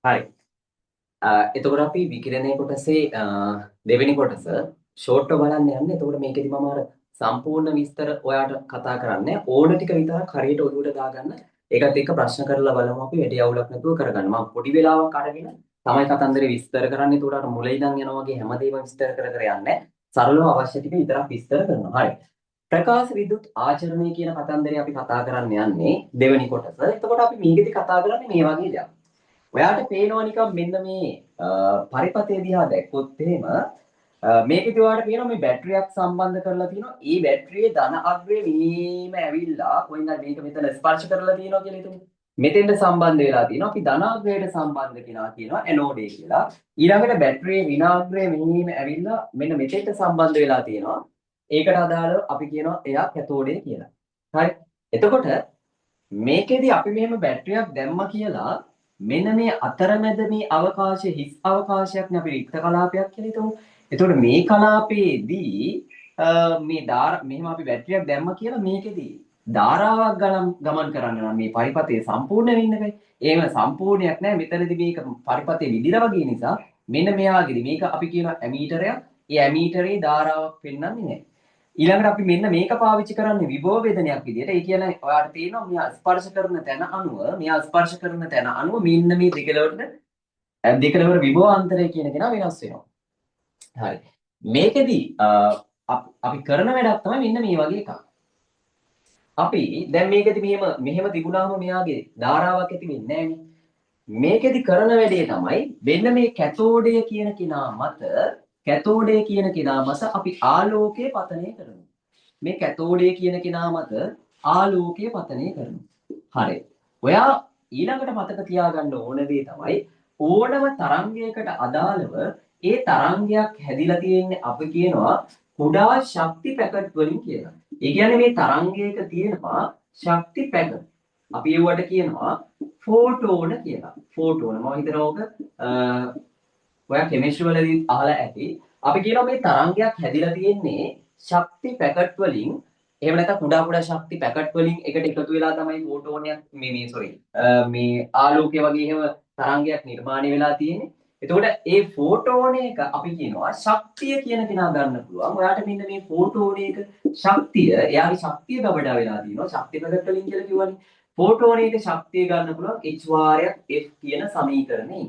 හරි. එතකොට අපි විකිරණය කොටසේ දෙවෙනි කොටස ෂෝට්ව බලන්න යන්නේ. එතකොට මේකෙදි මම අර සම්පූර්ණ විස්තර ඔයාට කතා කරන්නේ ඕන ටික විතරක් හරියට ඔළුවට දාගන්න. ඒකත් එක්ක ප්‍රශ්න කරලා බලමු අපි වැඩි අවුලක් නැතුව කරගන්න. මම පොඩි වෙලාවක් අරගෙන තමයි කතන්දරේ විස්තර කරන්නේ. එතකොට අර මුල ඉඳන් යනවා වගේ හැමදේම විස්තර කර කර යන්නේ. සරලව අවශ්‍ය ටික විතරක් විස්තර කරනවා. හරි. ප්‍රකාශ විදුත් ආචරණය කියන කතන්දරේ අපි කතා කරන්න යන්නේ දෙවෙනි කොටස. එතකොට අපි මේකෙදි කතා කරන්නේ මේ වගේ දෙයක්. ඔයාට පේනවා නිකන් මෙන්න මේ පරිපථය දිහා දැක්කොත් එහෙම මේකෙදි ඔයාලට පේනවා මේ බැටරියක් සම්බන්ධ කරලා තියෙනවා. ඒ බැටරියේ ධන අග්‍රය මෙහෙම ඇවිල්ලා කොහෙන්ද මේක මෙතන ස්පර්ශ කරලා තියෙනවා කියලා හිතමු. මෙතෙන්ට සම්බන්ධ වෙලා තියෙනවා. අපි ධන අග්‍රයට සම්බන්ධ කෙනා කියනවා ඇනෝඩේ කියලා. ඊළඟට බැටරියේ ඍණාග්‍රය මෙහෙම ඇවිල්ලා මෙන්න මෙතෙන්ට සම්බන්ධ වෙලා තියෙනවා. ඒකට අදාළව අපි කියනවා එයා කැතෝඩේ කියලා. හරි. එතකොට මේකෙදි අපි මෙහෙම බැටරියක් දැම්මා කියලා මෙන්න මේ අතරමැද මේ අවකාශය හිස් අවකාශයක් නේ අපි රික්ත කලාපයක් කියලා හිතමු. එතකොට මේ කලාපයේදී මේ මෙහෙම අපි බැටරියක් දැම්ම කියලා මේකෙදී ධාරාවක් ගමන් කරන්න නම් මේ පරිපථය සම්පූර්ණ වෙන්න බෑ. එහෙම සම්පූර්ණයක් නැහැ. මෙතනදී මේක පරිපථය විදිලා වගේ නිසා මෙන්න මෙයාගේදී මේක අපි කියන ඇමීටරයක්. ඒ ඇමීටරේ ධාරාවක් පෙන්වන්නේ නැහැ. ඊළඟට අපි මෙන්න මේක පාවිච්චි කරන්නේ විභව වේදනයක් විදියට. ඒ කියන්නේ ඔයාලට තේරෙනවා මෙයා ස්පර්ශ කරන තැන අනුව මෙයා ස්පර්ශ කරන තැන අනුව මෙන්න මේ දෙකලවර විභව අන්තරය කියන කෙනා වෙනස් වෙනවා. හරි. මේකෙදි අපි කරන වැඩක් තමයි මෙන්න මේ වගේ එකක්. අපි දැන් මේකෙදි මෙහෙම තිබුණාම මෙයාගේ ධාරාවක් ඇති වෙන්නේ නැහැනේ. මේකෙදි කරන වැඩේ තමයි මෙන්න මේ කැතෝඩය කියන කෙනා මත අපි ආලෝකය පතනය කරනවා. මේ කැතෝඩය කියන කෙනා මත ආලෝකය පතනය කරනවා. හරි. ඔයා ඊළඟට මතක තියාගන්න ඕන දේ තමයි ඕනම තරංගයකට අදාළව ඒ තරංගයක් හැදිලා තියෙන්නේ අපි කියනවා කුඩා ශක්ති පැකට් වලින් කියලා. ඒ කියන්නේ මේ තරංගයක තියෙනවා ශක්ති පැකට්. අපි ඒවට කියනවා ෆෝටෝන කියලා. ෆෝටෝන මම හිතනවා ඔක ඔයා කෙමිස්ට්‍රි වලදී අහලා ඇති. අපි කියනවා මේ තරංගයක් හැදිලා තියෙන්නේ ශක්ති පැකට් වලින් එහෙම නැත්නම් කුඩා ශක්ති පැකට් වලින් එකට එකතු වෙලා තමයි ෆෝටෝනයක් මේ ආලෝකය වගේ එහෙම තරංගයක් නිර්මාණය වෙලා තියෙන්නේ. එතකොට ඒ ෆෝටෝන එක අපි කියනවා ශක්තිය කියන කෙනා ගන්න පුළුවන්. ඔයාට මෙන්න මේ ෆෝටෝන එක ශක්තිය, එයාගේ ශක්තිය ගබඩා වෙලා තියෙනවා. ශක්ති පැකට් වලින් කියලා කිව්වනේ. ෆෝටෝන එක ශක්තිය ගන්න පුළුවන් h වාරයක් f කියන සමීකරණේ.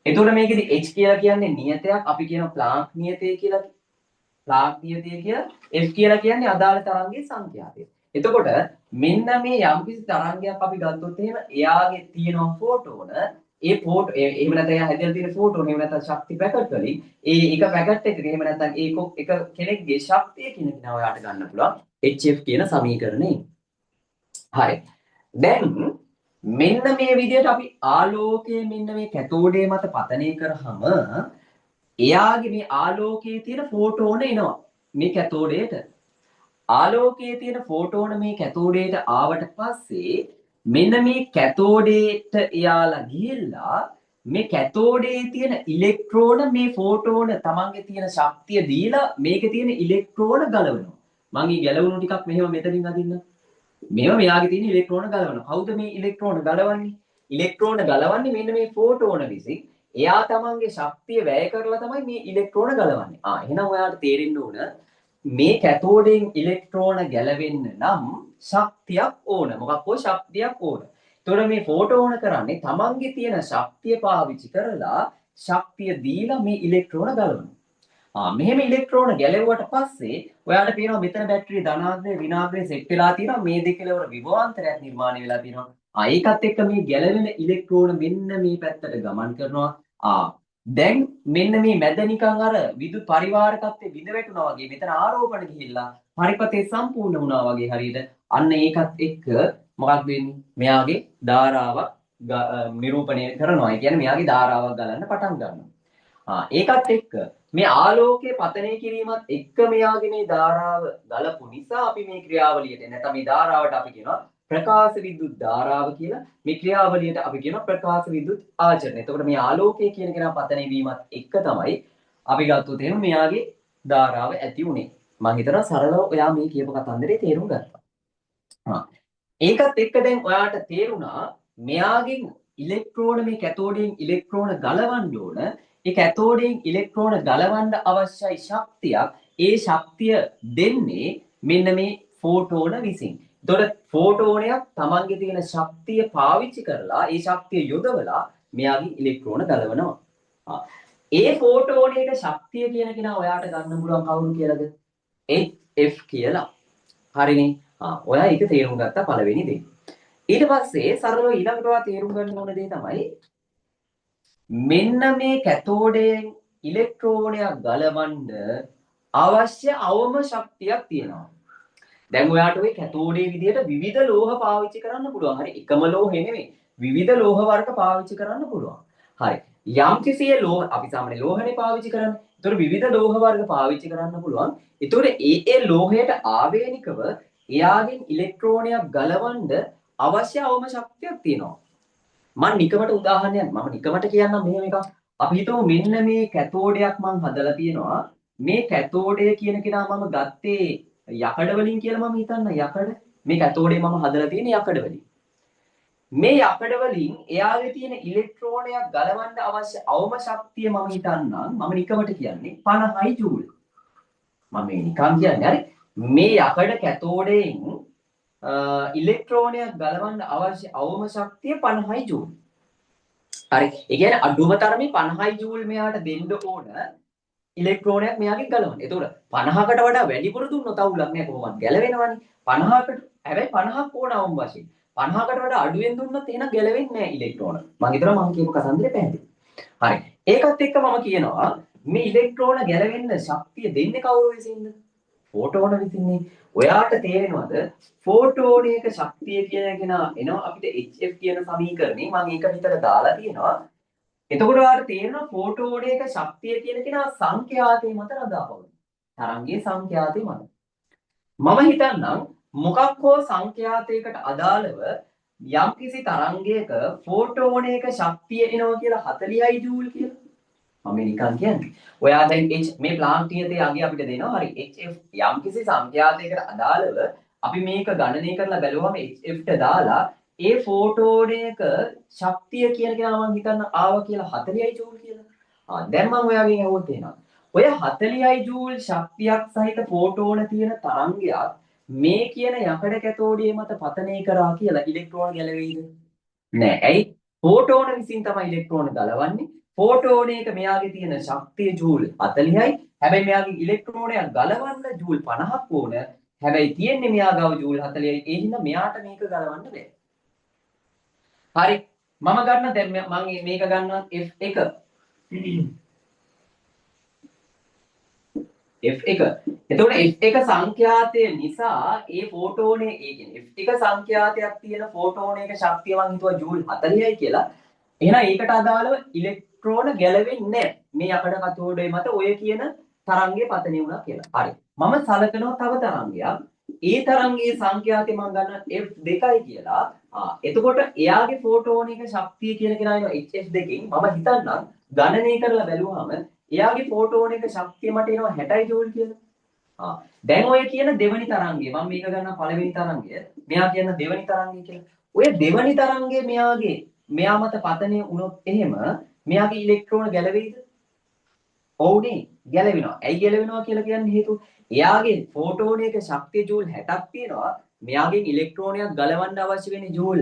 එතකොට මේකෙදි h කියලා කියන්නේ නියතයක්. අපි කියනවා ප්ලාන්ක් නියතය කියලා. ප්ලාන්ක් නියතය කියලා f කියලා කියන්නේ අදාළ තරංගයේ සංඛ්‍යාතය. එතකොට මෙන්න මේ යම්කිසි තරංගයක් අපි ගත්තොත් එහෙම එයාගේ තියෙන ෆෝටෝන එහෙම නැත්නම් එයා හැදලා තියෙන ෆෝටෝන එහෙම නැත්නම් ශක්ති පැකට් වලින් ඒ එක පැකට් එකක එහෙම නැත්නම් එක කෙනෙක්ගේ ශක්තිය කියන කෙනා ඔයාට ගන්න පුළුවන් hf කියන සමීකරණය. හරි. දැන් මෙන්න මේ විදිහට අපි ආලෝකයේ මෙන්න මේ කැතෝඩේ මත පතනය කරාම එයාගේ මේ ආලෝකයේ තියෙන ෆෝටෝන එනවා මේ කැතෝඩේට. ආලෝකයේ තියෙන ෆෝටෝන මේ කැතෝඩේට ආවට පස්සේ මෙන්න මේ කැතෝඩේට එයාලා ගිහිල්ලා මේ කැතෝඩේ තියෙන ඉලෙක්ට්‍රෝන මේ ෆෝටෝන තමන්ගේ තියෙන ශක්තිය දීලා මේකේ තියෙන ඉලෙක්ට්‍රෝන ගලවනවා. මම ඊ ගැලවුණු ටිකක් මෙහෙම මෙතනින් අදින්න. මේවා මෙයාගේ තියෙන ඉලෙක්ට්‍රෝන ගලවනවා. කවුද මේ ඉලෙක්ට්‍රෝන ගලවන්නේ? ඉලෙක්ට්‍රෝන ගලවන්නේ මෙන්න මේ ෆෝටෝන විසින්. එයා තමන්ගේ ශක්තිය වැය කරලා තමයි මේ ඉලෙක්ට්‍රෝන ගලවන්නේ. එහෙනම් ඔයාලට තේරෙන්න ඕන මේ කැතෝඩෙන් ඉලෙක්ට්‍රෝන ගැලවෙන්න නම් ශක්තියක් ඕන. මොකක් හෝ ශක්තියක් ඕන. එතකොට මේ ෆෝටෝන කරන්නේ තමන්ගේ තියෙන ශක්තිය පාවිච්චි කරලා ශක්තිය දීලා මේ ඉලෙක්ට්‍රෝන ගලවනවා. මෙහෙම ඉලෙක්ට්‍රෝන ගැලෙව්වට පස්සේ ඔයාලට පේනවා මෙතන බැටරිය ධනාග්‍රේ ඍණාග්‍රේ සෙට් වෙලා තියෙනවා. මේ දෙකලවර විභවාන්තරයක් නිර්මාණය වෙලා තියෙනවා. ඒකත් එක්ක මේ ගැලවෙන ඉලෙක්ට්‍රෝන මෙන්න මේ පැත්තට ගමන් කරනවා. දැන් මෙන්න මේ මැද නිකන් අර විදුලි පරිවාරකත්වයේ බිඳ වැටුණා වගේ මෙතන ආරෝපණ ගිහිල්ලා පරිපථය සම්පූර්ණ වුණා වගේ හරියට අන්න ඒකත් එක්ක මොකක්ද වෙන්නේ? මෙයාගේ ධාරාවක් නිරූපණය කරනවා. ඒ කියන්නේ මෙයාගේ ධාරාවක් ගලන්න පටන් ගන්නවා. ඒකත් එක්ක මේ ආලෝකයේ පතනය කිරීමත් එක්ක මෙයාගේ මේ ධාරාව ගලපු නිසා අපි මේ ක්‍රියාවලියට නැත්නම් මේ ධාරාවට අපි කියනවා ප්‍රකාශ විද්‍යුත් ධාරාව කියලා. මේ ක්‍රියාවලියට අපි කියනවා ප්‍රකාශ විද්‍යුත් ආචරණය. එතකොට මේ ආලෝකය කියන කෙනා පතනය වීමත් එක්ක තමයි අපි ගත්තොත් එහෙනම් මෙයාගේ ධාරාව ඇති උනේ. මම හිතනවා සරලව ඔයා මේ කියපු කතන්දරේ තේරුම් ගත්තා. ඒකත් එක්ක දැන් ඔයාට තේරුණා මෙයාගෙන් ඉලෙක්ට්‍රෝන මේ කැතෝඩයෙන් ඉලෙක්ට්‍රෝන ගලවන්න ඕන. ඒ කැතෝඩයෙන් ඉලෙක්ට්‍රෝන ගලවන්න අවශ්‍යයි ශක්තියක්. ඒ ශක්තිය දෙන්නේ මෙන්න මේ ෆෝටෝන විසින්. එතකොට ෆෝටෝනයක් තමන්ගේ තියෙන ශක්තිය පාවිච්චි කරලා ඒ ශක්තිය යොදවලා මෙයාගේ ඉලෙක්ට්‍රෝන ගලවනවා. ඒ ෆෝටෝනයක ශක්තිය කියන කෙනා ඔයාට ගන්න පුළුවන් කවුරු කියලාද? HF කියලා. හරිනේ. ඔයා ඒක තේරුම් ගත්තා පළවෙනි දේ. ඊට පස්සේ සරලව ඊළඟට ඔයා තේරුම් ගන්න ඕන දේ තමයි මෙන්න මේ කැතෝඩයෙන් ඉලෙක්ට්‍රෝනයක් ගලවන්න අවශ්‍ය අවම ශක්තියක් තියෙනවා. දැන් ඔයාට ওই කැතෝඩේ විදිහට විවිධ ලෝහ පාවිච්චි කරන්න පුළුවන්. හරි එකම ලෝහෙ නෙමෙයි. විවිධ ලෝහ වර්ග පාවිච්චි කරන්න පුළුවන්. හරි. යම් කිසිය ලෝහ අපි සාමාන්‍ය ලෝහනේ පාවිච්චි කරන්නේ. ඒතකොට විවිධ ලෝහ වර්ග පාවිච්චි කරන්න පුළුවන්. ඒතකොට ඒ ලෝහයට ආවේනිකව එයාගෙන් ඉලෙක්ට්‍රෝනයක් ගලවන්න අවශ්‍ය අවම ශක්තියක් තියෙනවා. මම නිකමට උදාහරණයක් මම නිකමට කියන්නම් මෙහෙම එකක්. අපි හිතමු මෙන්න මේ කැතෝඩයක් මම හදලා තියෙනවා. මේ කැතෝඩය කියන කෙනා මම ගත්තේ යකඩ වලින් කියලා මම හිතන්න යකඩ. මේ කැතෝඩේ මම හදලා තියෙන්නේ යකඩ වලින්. මේ යකඩ වලින් එයාගේ තියෙන ඉලෙක්ට්‍රෝනයක් ගලවන්න අවශ්‍ය අවම ශක්තිය මම හිතන්නම් මම නිකමට කියන්නේ 50යි ජූල්. මම මේ නිකන් කියන්නේ හරි මේ යකඩ කැතෝඩයෙන් ඉලෙක්ට්‍රෝනයක් ගලවන්න අවශ්‍ය අවම ශක්තිය 50යි ජූල්. හරි. ඒ කියන්නේ අඩුම තරමේ 50යි ජූල් මෙයාට දෙන්න ඕන ඉලෙක්ට්‍රෝනයක් මෙයාගෙන් ගලවන්න. ඒතකොට 50කට වඩා වැඩිපුර දුන්නොත් අවුලක් නෑ කොහොමද ගැලවෙනවනේ. 50කට හැබැයි 50ක් ඕන අවම වශයෙන්. 50කට වඩා අඩුවෙන් දුන්නොත් එහෙනම් ගැලවෙන්නේ නෑ ඉලෙක්ට්‍රෝන. මම හිතනවා මම කියපු කතන්දරේ පැහැදිලි. හරි. ඒකත් එක්ක මම කියනවා මේ ඉලෙක්ට්‍රෝන ගැලවෙන්න ශක්තිය දෙන්නේ කවුරු විසින්ද? ෆෝටෝන විසින්නේ. ඔයාට තේරෙනවද ෆෝටෝනයක ශක්තිය කියන කෙනා එනවා අපිට HF කියන සමීකරණේ මම ඒක විතර දාලා තියෙනවා. එතකොට ඔයාලට තේරෙනවා ෆෝටෝනයක ශක්තිය කියන කෙනා සංඛ්‍යාතේ මත රඳාපවතින. තරංගයේ සංඛ්‍යාතේ මත. මම හිතන්නම් මොකක් හෝ සංඛ්‍යාතයකට අදාළව යම්කිසි තරංගයක ෆෝටෝනයක ශක්තිය එනවා කියලා 40යි ජූල් කියලා. මම නිකන් කියන්නේ. ඔයා දැන් මේ ප්ලාන්ට් නියතයේ අගය අපිට දෙනවා. හරි HF යම්කිසි සංඛ්‍යාතයකට අදාළව අපි මේක ගණනය කරලා බැලුවම HF ට දාලා ඒ ෆෝටෝනයක ශක්තිය කියන කෙනා මම හිතන්න ආවා කියලා 40යි ජූල් කියලා. දැන් මම ඔයාගෙන් අහුවොත් එහෙනම් ඔය 40යි ජූල් ශක්තියක් සහිත ෆෝටෝන තියෙන තරංගයක් මේ කියන යකඩ කැතෝඩියේ මත පතනය කරා කියලා ඉලෙක්ට්‍රෝන ගැලවෙයිද? නෑ. ඇයි? ෆෝටෝන විසින් තමයි ඉලෙක්ට්‍රෝන ගලවන්නේ. ෆෝටෝනයක මෙයාගේ තියෙන ශක්තිය ජූල් 40යි. හැබැයි මෙයාගේ ඉලෙක්ට්‍රෝනයක් ගලවන්න ජූල් 50ක් ඕන. හැබැයි තියෙන්නේ මෙයා ගාව ජූල් 40යි. ඒ හින්දා මෙයාට මේක ගලවන්න බෑ. හරි. මම ගන්න දැන් මම මේක ගන්නවා F1. F1. එතකොට F1 සංඛ්‍යාතය නිසා ඒ ෆෝටෝනේ ඒ කියන්නේ F1 සංඛ්‍යාතයක් තියෙන ෆෝටෝනයක ශක්තිය මම හිතුවා ජූල් 40යි කියලා. එහෙනම් ඒකට අදාළව ඉලෙක්ට්‍රෝන ගැලවෙන්නේ නැහැ. මේ යකඩ කතෝඩේ මත ඔය කියන තරංගය පතනය වුණා කියලා. හරි. මම සලකනවා තව තරංගයක්. ඒ තරංගයේ සංඛ්‍යාතය මම ගන්න F2යි කියලා. එතකොට එයාගේ ෆෝටෝනික ශක්තිය කියන කෙනා එනවා HF2කින් මම හිතන්නම් ගණනය කරලා බැලුවාම එයාගේ ෆෝටෝනික ශක්තිය මට එනවා 60යි ජූල් කියලා. දැන් ඔය කියන දෙවනි තරංගය මම මේක ගන්න පළවෙනි තරංගය මෙයා කියන දෙවනි තරංගය කියලා. ඔය දෙවනි තරංගය මෙයා මත පතනය වුණොත් එහෙම මෙයාගේ ඉලෙක්ට්‍රෝන ගැලවෙයිද? ඔව්නේ ගැලවෙනවා. ඇයි ගැලවෙනවා කියලා කියන්නේ හේතුව එයාගේ ෆෝටෝනයක ශක්තිය ජූල් 60ක් තියෙනවා. මෙයාගෙන් ඉලෙක්ට්‍රෝනයක් ගලවන්න අවශ්‍ය වෙන්නේ ජූල්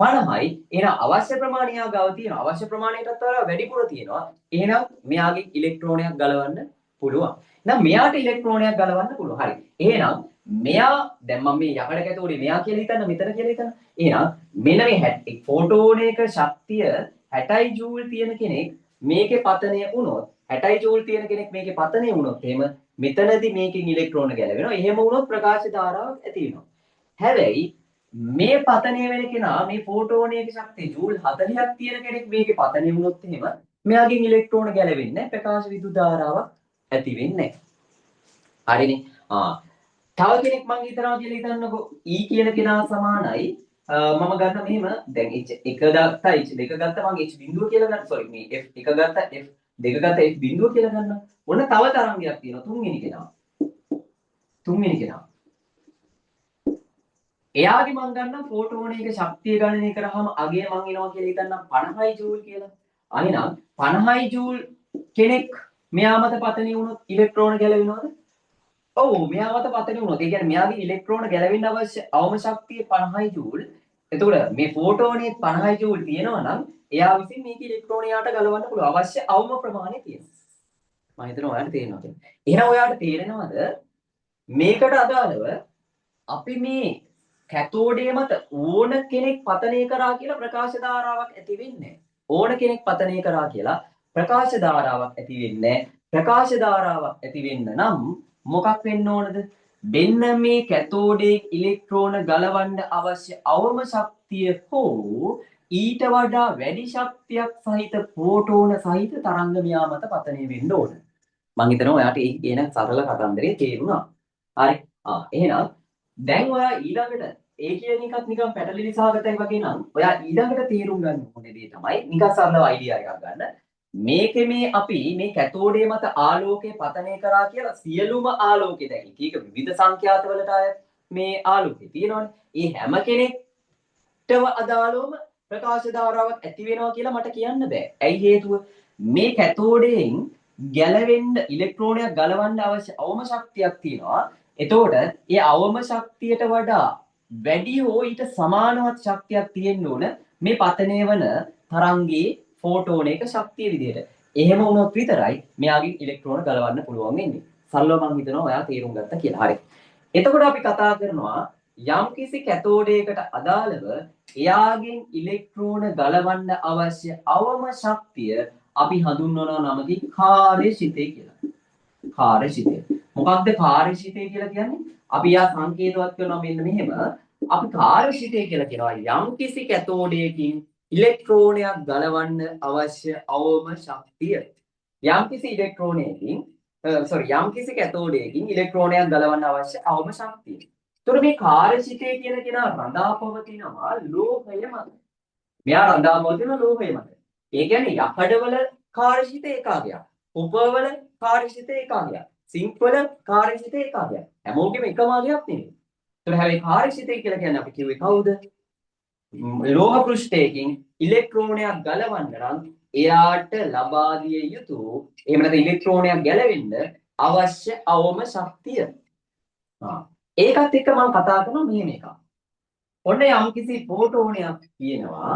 50යි. එහෙනම් අවශ්‍ය ප්‍රමාණය ගාව තියෙනවා. අවශ්‍ය ප්‍රමාණයටත් වඩා වැඩිපුර තියෙනවා. එහෙනම් මෙයාගෙන් ඉලෙක්ට්‍රෝනයක් ගලවන්න පුළුවන්. එහෙනම් මෙයාට ඉලෙක්ට්‍රෝනයක් ගලවන්න පුළුවන්. හරි. එහෙනම් මෙයා දැන් මම මේ යකඩ කැතෝඩේ මෙයා කියලා හිතන්න මෙතන කියලා හිතන්න. එහෙනම් මෙන්න මේ ෆෝටෝනයක ශක්තිය 60යි ජූල් තියෙන කෙනෙක් මේකේ පතනය වුණොත් 60යි ජූල් තියෙන කෙනෙක් මේකේ පතනය වුණොත් එහෙම මෙතනදී මේකෙන් ඉලෙක්ට්‍රෝන ගැලවෙනවා. එහෙම වුණොත් ප්‍රකාශ ධාරාවක් ඇති වෙනවා. හැබැයි මේ පතනය වෙන කෙනා මේ ෆෝටෝනයක ශක්තිය ජූල් 40ක් තියෙන කෙනෙක් මේකේ පතනය වුණොත් එහෙම මෙයාගෙන් ඉලෙක්ට්‍රෝන ගැලවෙන්නේ නැහැ. ප්‍රකාශ විදුලි ධාරාවක් ඇති වෙන්නේ නැහැ. හරිනේ. තව කෙනෙක් මම හිතනවා කියලා හිතන්නකෝ E කියන කෙනා සමානයි මම ගන්න මෙහෙම දැන් H1 ගත්තා H2 ගත්තා මම H බිඳුව කියලා ගන්න සෝරි මේ F1 ගත්තා F2 ගත්තා F බිඳුව කියලා ගන්නවා. ඔන්න තව තරංගයක් තියෙනවා තුන්වෙනි කෙනා. එයාගේ මං ගන්නම් ෆෝටෝන එක ශක්තිය ගණනය කරාම අගේ මං එනවා කියලා හිතන්නම් 50යි ජූල් කියලා. අනිනම් 50යි ජූල් කෙනෙක් මෙයා මත පතණය වුණොත් ඉලෙක්ට්‍රෝන ගැලවෙනවද? ඔව් මෙයා මත පතණය වුණොත්. ඒ කියන්නේ මෙයාගේ ඉලෙක්ට්‍රෝන ගැලවෙන්න අවශ්‍ය අවම ශක්තිය 50යි ජූල්. එතකොට මේ ෆෝටෝනේ 50යි ජූල් තියෙනවා නම් එයා විසින් මේක ඉලෙක්ට්‍රෝන යාට ගලවන්න පුළුවන් අවශ්‍ය අවම ප්‍රමාණය තියෙනවා. මම හිතනවා ඔයාලට තේරෙනවා කියලා. එහෙනම් ඔයාලට තේරෙනවද මේකට අදාළව අපි මේ කැතෝඩේ මත ඕන කෙනෙක් පතනය කරා කියලා ප්‍රකාශ ධාරාවක් ඇති වෙන්නේ ඕන කෙනෙක් පතනය කරා කියලා ප්‍රකාශ ධාරාවක් ඇති වෙන්නේ ප්‍රකාශ ධාරාවක් ඇති වෙන්න නම් මොකක් වෙන්න ඕනද? මෙන්න මේ කැතෝඩේ ඉලෙක්ට්‍රෝන ගලවන්න අවශ්‍ය අවම ශක්තිය හෝ ඊට වඩා වැඩි ශක්තියක් සහිත ප්‍රෝටෝන සහිත තරංග මෙයා මත පතනය වෙන්න ඕන. මම හිතනවා ඔයාට ඒ කියන සරල කතන්දරේ තේරුණා. හරි. එහෙනම් දැන් ඔයා ඊළඟට ඒ කියන එකත් නිකන් පැටලිලි සහගතයි වගේ නම් ඔයා ඊළඟට තේරුම් ගන්න ඕනේ දේ තමයි නිකන් සරලව අයිඩියා එකක් ගන්න. මේකේ මේ අපි මේ කැතෝඩේ මත ආලෝකය පතනය කරා කියලා සියලුම ආලෝකය දැන් එක විවිධ සංඛ්‍යාත වලට අය මේ ආලෝකය තියෙනවනේ. ඒ හැම කෙනෙක්ටම අදාළවම ප්‍රකාශ ධාරාවක් ඇති වෙනවා කියලා මට කියන්න බෑ. ඇයි හේතුව? මේ කැතෝඩයෙන් ගැලවෙන්න ඉලෙක්ට්‍රෝනයක් ගලවන්න අවශ්‍ය අවම ශක්තියක් තියෙනවා. එතකොට ඒ අවම ශක්තියට වඩා වැඩි හෝ ඊට සමානවත් ශක්තියක් තියෙන්න ඕන මේ පතනය වන තරංගයේ ෆෝටෝන එක ශක්තිය විදිහට. එහෙම වුණොත් විතරයි මෙයාගේ ඉලෙක්ට්‍රෝන ගලවන්න පුළුවන් වෙන්නේ. සරලව මම හිතනවා ඔයා තේරුම් ගත්තා කියලා. හරි. එතකොට අපි කතා කරනවා යම්කිසි කැතෝඩයකට අදාළව එයාගෙන් ඉලෙක්ට්‍රෝන ගලවන්න අවශ්‍ය අවම ශක්තිය අපි හඳුන්වනවා නමකින් කාර්යශිතය කියලා. කාර්යශිතය. මොකක්ද කාර්යශිතය කියලා කියන්නේ? අපි යා සංකේතවත් කරනවා මෙන්න මෙහෙම. අපි කාර්යශිතය කියලා කියනවා යම්කිසි කැතෝඩයකින් ඉලෙක්ට්‍රෝනයක් ගලවන්න අවශ්‍ය අවම ශක්තිය. යම්කිසි ඉලෙක්ට්‍රෝනයකින් යම්කිසි කැතෝඩයකින් ඉලෙක්ට්‍රෝනයක් ගලවන්න අවශ්‍ය අවම ශක්තිය. ඒතර මේ කාර්යශිතය කියලා කියන රඳාපවතිනවා ලෝහය මත. මෙයා රඳාපවතින ලෝහය මත. ඒ කියන්නේ යකඩවල කාර්යශිතය ඒකාගයක්. උපවල කාර්යශිතය ඒකාගයක්. සිංක් වල කාර්යශිතය ඒකාගයක්. හැමෝගෙම එකම ආගයක් නෙමෙයි. ඒතර හැබැයි කාර්යශිතය කියලා කියන්නේ අපි කිව්වේ කවුද? ලෝහ පෘෂ්ඨයකින් ඉලෙක්ට්‍රෝනයක් ගලවන්න නම් එයාට ලබා දිය යුතු එහෙම නැත්නම් ඉලෙක්ට්‍රෝනයක් ගැලවෙන්න අවශ්‍ය අවම ශක්තිය. ඒකත් එක්ක මම කතා කරනවා මෙහෙම එකක්. ඔන්න යම්කිසි ෆෝටෝනයක් තියෙනවා.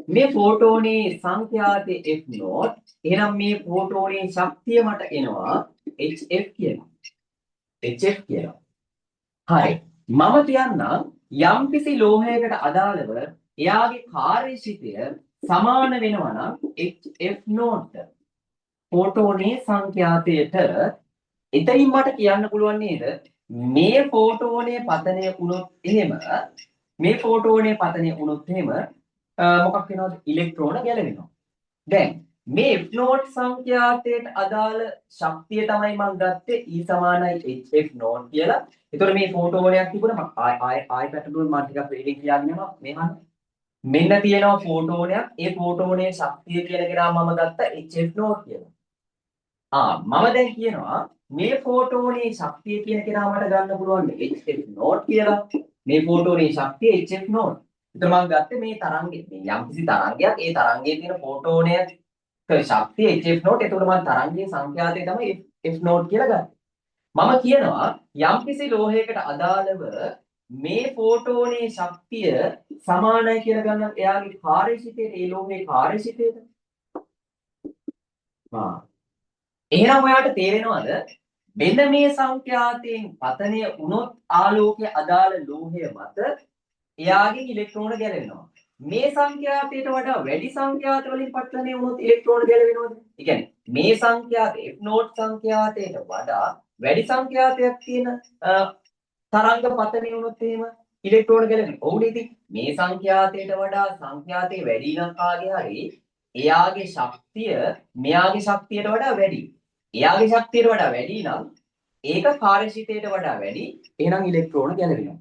මේ ෆෝටෝනේ සංඛ්‍යාතේ F නෝට්. එහෙනම් මේ ෆෝටෝනේ ශක්තිය මට එනවා HF කියලා. HF කියලා. හරි. මම කියන්නම් යම්කිසි ලෝහයකට අදාළව එයාගේ කාර්යශිතය සමාන වෙනවා නම් HF නෝට්. ෆෝටෝනේ සංඛ්‍යාතයට එතනින් මට කියන්න පුළුවන් නේද? මේ ෆෝටෝනේ පතනය වුණොත් එහෙම මේ ෆෝටෝනේ පතනය වුණොත් එහෙම මොකක් වෙනවද? ඉලෙක්ට්‍රෝන ගැලවෙනවා. දැන් මේ F නෝට් සංඛ්‍යාතයට අදාළ ශක්තිය තමයි මම ගත්තේ E සමානයි HF නෝට් කියලා. ඒතකොට මේ ෆෝටෝනයක් තිබුණා ආය පැටලුව මම ටිකක් වේගෙන් කියාගෙන යනවා මෙහාන. මෙන්න තියෙනවා ෆෝටෝනයක්. ඒ ෆෝටෝනේ ශක්තිය කියලා කෙනා මම ගත්තා HF නෝට් කියලා. මම දැන් කියනවා මේ ෆෝටෝනේ ශක්තිය කියන කෙනා මට ගන්න පුළුවන් HF නෝට් කියලා. මේ ෆෝටෝනේ ශක්තිය HF නෝට්. ඒතර මම ගත්තේ මේ තරංගේ මේ යම්කිසි තරංගයක් ඒ තරංගයේ තියෙන ෆෝටෝනයක් ශක්තිය HF නෝට්. ඒතකොට මම තරංගයේ සංඛ්‍යාතය තමයි F නෝට් කියලා ගත්තේ. මම කියනවා යම්කිසි ලෝහයකට අදාළව මේ ෆෝටෝනේ ශක්තිය සමානයි කියලා ගන්න එයාගේ කාර්යශිතයට ඒ ලෝහයේ කාර්යශිතයට. එහෙනම් ඔයාලට තේරෙනවද මෙන්න මේ සංඛ්‍යාතයෙන් පතනය වුණොත් ආලෝකයේ අදාළ ලෝහය මත එයාගෙන් ඉලෙක්ට්‍රෝන ගැලවෙනවා. මේ සංඛ්‍යාතයට වඩා වැඩි සංඛ්‍යාත වලින් පතනය වුණොත් ඉලෙක්ට්‍රෝන ගැලවෙනවද? ඒ කියන්නේ මේ සංඛ්‍යාත F නෝට් සංඛ්‍යාතයට වඩා වැඩි සංඛ්‍යාතයක් තියෙන තරංග පතනය වුණොත් එහෙම ඉලෙක්ට්‍රෝන ගැලවෙනවා. ඔව් නේද? මේ සංඛ්‍යාතයට වඩා සංඛ්‍යාතේ වැඩි නම් කාගේ හරි එයාගේ ශක්තිය මෙයාගේ ශක්තියට වඩා වැඩි. එයාගේ ශක්තියට වඩා වැඩි නම් ඒක කාර්යශීලීත්වයට වඩා වැඩි. එහෙනම් ඉලෙක්ට්‍රෝන ගැලවෙනවා.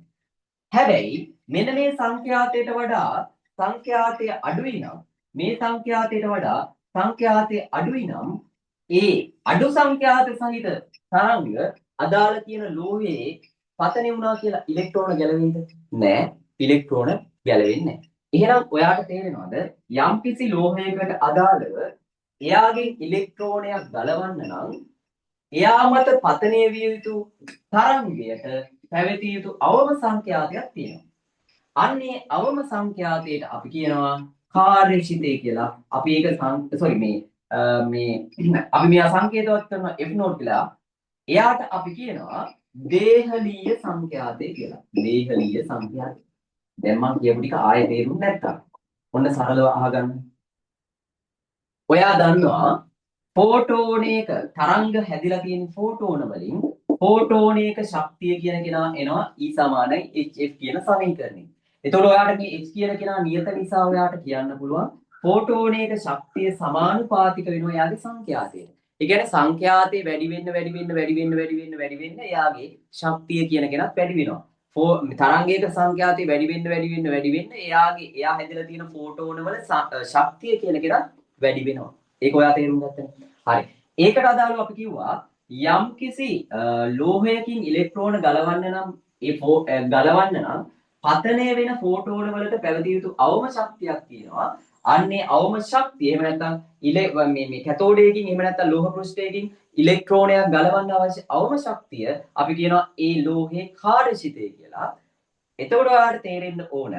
හැබැයි මෙන්න මේ සංඛ්‍යාතයට වඩා සංඛ්‍යාතය අඩුයි නම් මේ සංඛ්‍යාතයට වඩා සංඛ්‍යාතය අඩුයි නම් ඒ අඩු සංඛ්‍යාත සහිත තරංග අදාළ කියන ලෝහයේ පතනය වුණා කියලා ඉලෙක්ට්‍රෝන ගැලවෙයිද? නෑ. ඉලෙක්ට්‍රෝන ගැලවෙන්නේ නැහැ. එහෙනම් ඔයාට තේරෙනවද යම්කිසි ලෝහයකට අදාළව එයාගේ ඉලෙක්ට්‍රෝනයක් ගලවන්න නම් එයා මත පතනය විය යුතු තරංගයට පැවතිය යුතු අවම සංඛ්‍යාතයක් තියෙනවා. අන්නේ අවම සංඛ්‍යාතයට අපි කියනවා කාර්යශිතය කියලා. අපි ඒක අපි මෙයා සංකේතවත් කරන F නෝට් කියලා. එයාට අපි කියනවා දේහලීය සංඛ්‍යාතය කියලා. දේහලීය සංඛ්‍යාතය. දැන් මම කියපු ටික ආයෙ තේරුම් නැත්තම් ඔන්න සරලව අහගන්න. ඔයා දන්නවා ෆෝටෝනයක තරංග හැදිලා තියෙන ෆෝටෝන වලින් ෆෝටෝනයක ශක්තිය කියන කෙනා එනවා E සමානයි hf කියන සමීකරණය. එතකොට ඔයාට මේ h කියන කෙනා නියත නිසා ඔයාට කියන්න පුළුවන් ෆෝටෝනයක ශක්තිය සමානුපාතික වෙනවා එයාගේ සංඛ්‍යාතයට. ඒ කියන්නේ සංඛ්‍යාතේ වැඩි වෙන්න එයාගේ ශක්තිය කියන කෙනත් වැඩි වෙනවා. තරංගයක සංඛ්‍යාතේ වැඩි වෙන්න එයා හැදලා තියෙන ෆෝටෝන වල ශක්තිය කියන කෙනත් වැඩි වෙනවා. ඒක ඔයා තේරුම් ගත්තනේ. හරි. ඒකට අදාළව අපි කිව්වා යම්කිසි ලෝහයකින් ඉලෙක්ට්‍රෝන ගලවන්න නම් පතනය වෙන ෆෝටෝන වලට පැවතිය යුතු අවම ශක්තියක් තියෙනවා. අන්නේ අවම ශක්තිය එහෙම නැත්නම් මේ කැතෝඩයකින් එහෙම නැත්නම් ලෝහ පෘෂ්ඨයකින් ඉලෙක්ට්‍රෝනයක් ගලවන්න අවශ්‍ය අවම ශක්තිය අපි කියනවා ඒ ලෝහයේ කාර්යශිතය කියලා. එතකොට ඔයාලට තේරෙන්න ඕන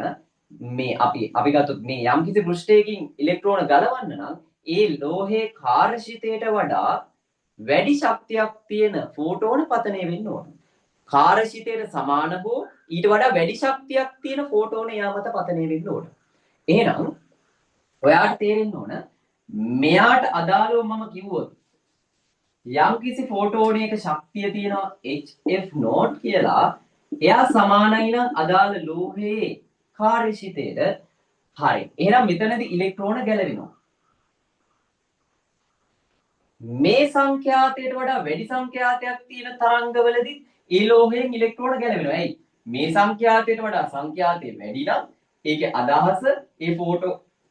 මේ අපි ගත්තොත් මේ යම්කිසි පෘෂ්ඨයකින් ඉලෙක්ට්‍රෝන ගලවන්න නම් ඒ ලෝහයේ කාර්යශිතයට වඩා වැඩි ශක්තියක් තියෙන ෆෝටෝන පතනය වෙන්න ඕන. කාර්යශිතයට සමාන හෝ ඊට වඩා වැඩි ශක්තියක් තියෙන ෆෝටෝන එයා මත පතනය වෙන්න ඕන. එහෙනම් ඔයාට තේරෙන්න ඕන මෙයාට අදාළව මම කිව්වොත් යම්කිසි ෆෝටෝනයක ශක්තිය තියෙනවා hf නෝට් කියලා එයා සමානයි නම් අදාළ ලෝහයේ කාර්යශිතයට. හරි. එහෙනම් මෙතනදී ඉලෙක්ට්‍රෝන ගැලවෙනවා. මේ සංඛ්‍යාතයට වඩා වැඩි සංඛ්‍යාතයක් තියෙන තරංගවලදී ඒ ලෝහයෙන් ඉලෙක්ට්‍රෝන ගැලවෙනවා. ඇයි? මේ සංඛ්‍යාතයට වඩා සංඛ්‍යාතය වැඩි නම් ඒකේ අදහස ඒ